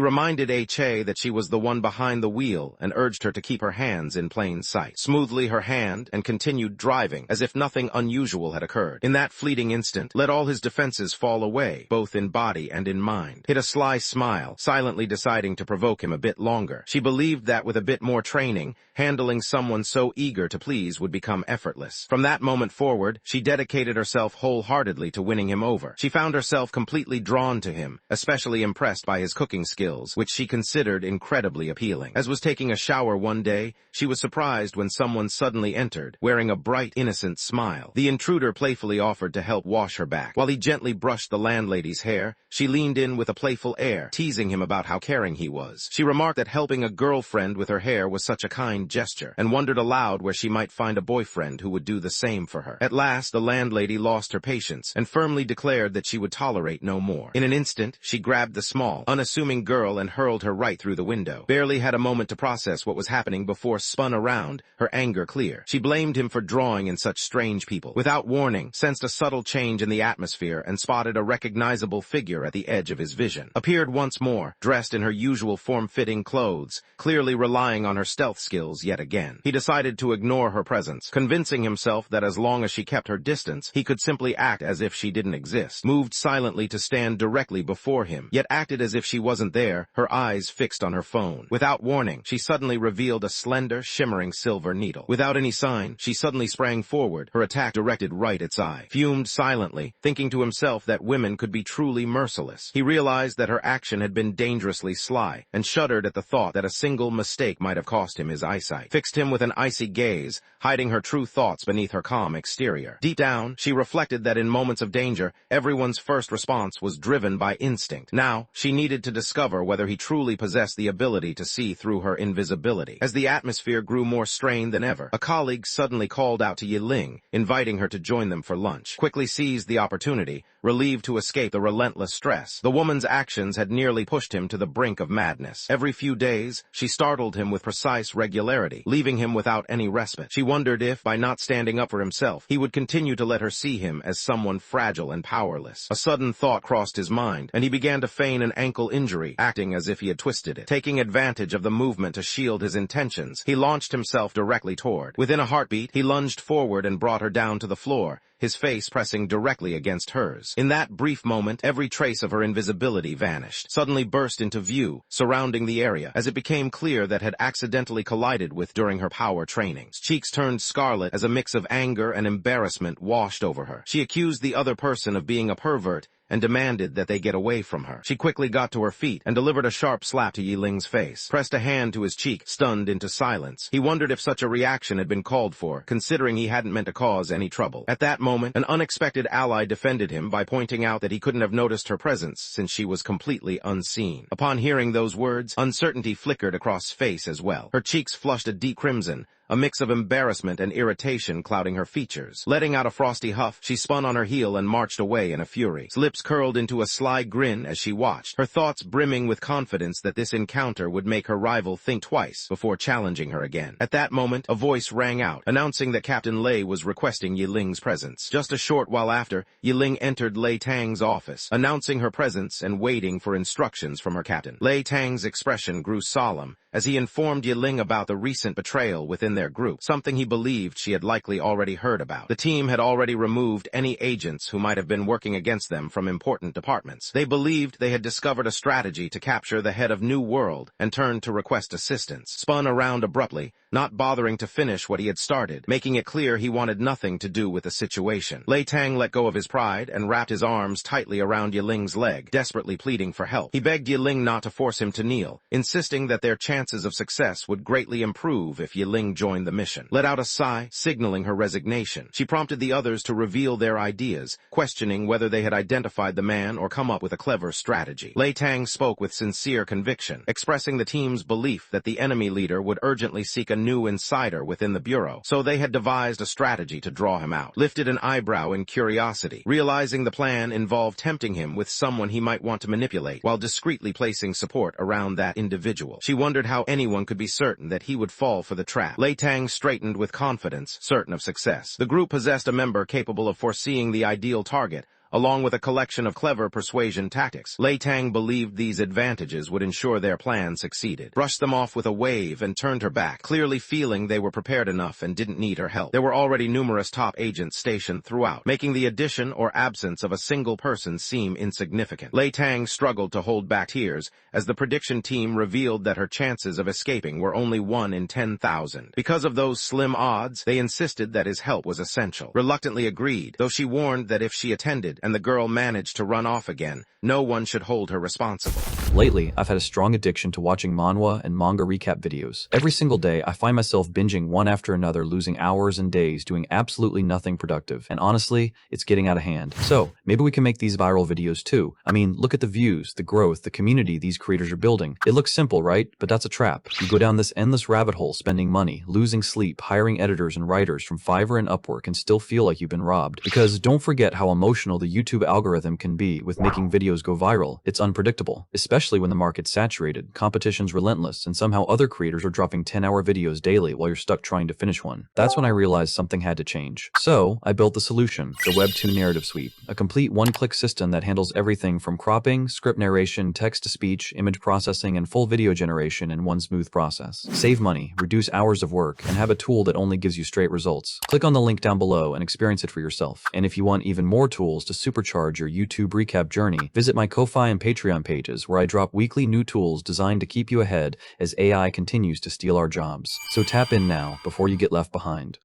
reminded Che that she was the one behind the wheel and urged her to keep her hands in plain sight. Smoothly her hand and continued driving as if nothing unusual had occurred. In that fleeting instant, let all his defenses fall away, both in body and in mind. Hid a sly smile, silently deciding to provoke him a bit longer. She believed that with a bit more training, handling someone so eager to please would become effortless. From that moment forward, she dedicated herself wholeheartedly to winning him over. She found herself completely drawn to him, especially impressed by his cooking skills, which she considered incredibly appealing. As was taking a shower one day, she was surprised when someone suddenly entered, wearing a bright, innocent smile. The intruder playfully offered to help wash her back. While he gently brushed the landlady's hair, she leaned in with a playful air, teasing him about how caring he was. She remarked that helping a girlfriend with her hair was such a kind gesture, and wondered aloud where she might find a boyfriend who would do the same for her. At last, the landlady lost her patience, and firmly declared that she would tolerate no more. In an instant, she grabbed the small, unassuming girl and hurled her right through the window. Barely had a moment to process what was happening before spun around, her anger clear. She blamed him for drawing in such strange people. Without warning, sensed a subtle change in the atmosphere and spotted a recognizable figure at the edge of his vision. Appeared once more, dressed in her usual form-fitting clothes, clearly relying on her stealth skills yet again. He decided to ignore her presence, convincing himself that as long as she kept her distance, he could simply act as if she didn't exist. Moved silently to stand directly before him, yet acted as if she wasn't there, her eyes fixed on her phone. Without warning, she suddenly revealed a slender, shimmering silver needle. Without any sign, she suddenly sprang forward, her attack directed right its eye. Fumed silently, thinking to himself that women could be truly merciless. He realized that her action had been dangerously sly, and shuddered at the thought that a single mistake might have cost him his eyesight. Fixed him with an icy gaze, hiding her true thoughts beneath her calm exterior. Deep down, she reflected that in moments of danger, everyone's first response was driven by instinct. Now, she needed to discover whether he truly possessed the ability to see through her invisibility. As the atmosphere grew more strained than ever, a colleague suddenly called out to Yiling, inviting her to join them for lunch. Quickly seized the opportunity, relieved to escape the relentless stress. The woman's actions had nearly pushed him to the brink of madness. Every few days, she startled him with precise regularity, leaving him without any respite. She wondered if, by not standing up for himself, he would continue to let her see him as someone fragile and powerless. A sudden thought crossed his mind, and he began to feign an ankle injury, acting as if he had twisted it. Taking advantage of the movement to shield his intentions, he launched himself directly toward. Within a heartbeat, he lunged forward and brought her down to the floor, his face pressing directly against hers. In that brief moment, every trace of her invisibility vanished, suddenly burst into view, surrounding the area, as it became clear that had accidentally collided with during her power trainings. Cheeks turned scarlet as a mix of anger and embarrassment washed over her. She accused the other person of being a pervert, and demanded that they get away from her. She quickly got to her feet and delivered a sharp slap to Yiling's face, pressed a hand to his cheek, stunned into silence. He wondered if such a reaction had been called for, considering he hadn't meant to cause any trouble. At that moment, an unexpected ally defended him by pointing out that he couldn't have noticed her presence since she was completely unseen. Upon hearing those words, uncertainty flickered across face as well. Her cheeks flushed a deep crimson, a mix of embarrassment and irritation clouding her features. Letting out a frosty huff, she spun on her heel and marched away in a fury. Her lips curled into a sly grin as she watched, her thoughts brimming with confidence that this encounter would make her rival think twice before challenging her again. At that moment, a voice rang out, announcing that Captain Lei was requesting Yiling's presence. Just a short while after, Yiling entered Lei Tang's office, announcing her presence and waiting for instructions from her captain. Lei Tang's expression grew solemn as he informed Yiling about the recent betrayal within their group, something he believed she had likely already heard about. The team had already removed any agents who might have been working against them from important departments. They believed they had discovered a strategy to capture the head of New World and turned to request assistance. Spun around abruptly, not bothering to finish what he had started, making it clear he wanted nothing to do with the situation. Lei Tang let go of his pride and wrapped his arms tightly around Yiling's leg, desperately pleading for help. He begged Yiling not to force him to kneel, insisting that their chances of success would greatly improve if Yiling joined the mission. Let out a sigh, signaling her resignation. She prompted the others to reveal their ideas, questioning whether they had identified the man or come up with a clever strategy. Lei Tang spoke with sincere conviction, expressing the team's belief that the enemy leader would urgently seek a new insider within the Bureau, so they had devised a strategy to draw him out. Lifted an eyebrow in curiosity, realizing the plan involved tempting him with someone he might want to manipulate, while discreetly placing support around that individual. She wondered how anyone could be certain that he would fall for the trap. Lei Tang straightened with confidence, certain of success. The group possessed a member capable of foreseeing the ideal target, along with a collection of clever persuasion tactics. Lei Tang believed these advantages would ensure their plan succeeded. Brushed them off with a wave and turned her back, clearly feeling they were prepared enough and didn't need her help. There were already numerous top agents stationed throughout, making the addition or absence of a single person seem insignificant. Lei Tang struggled to hold back tears as the prediction team revealed that her chances of escaping were only 1 in 10,000. Because of those slim odds, they insisted that his help was essential. Reluctantly agreed, though she warned that if she attended and the girl managed to run off again, no one should hold her responsible. Lately, I've had a strong addiction to watching manhwa and manga recap videos. Every single day, I find myself binging one after another, losing hours and days doing absolutely nothing productive. And honestly, it's getting out of hand. So, maybe we can make these viral videos too. I mean, look at the views, the growth, the community these creators are building. It looks simple, right? But that's a trap. You go down this endless rabbit hole spending money, losing sleep, hiring editors and writers from Fiverr and Upwork and still feel like you've been robbed. Because don't forget how emotional the YouTube algorithm can be with making videos go viral. It's unpredictable, especially when the market's saturated, competition's relentless, and somehow other creators are dropping 10-hour videos daily while you're stuck trying to finish one. That's when I realized something had to change. So, I built the solution, the Web2 Narrative Suite, a complete one-click system that handles everything from cropping, script narration, text-to-speech, image processing, and full video generation in one smooth process. Save money, reduce hours of work, and have a tool that only gives you straight results. Click on the link down below and experience it for yourself. And if you want even more tools to supercharge your YouTube recap journey, visit my Ko-Fi and Patreon pages where I drop weekly new tools designed to keep you ahead as AI continues to steal our jobs. So tap in now before you get left behind.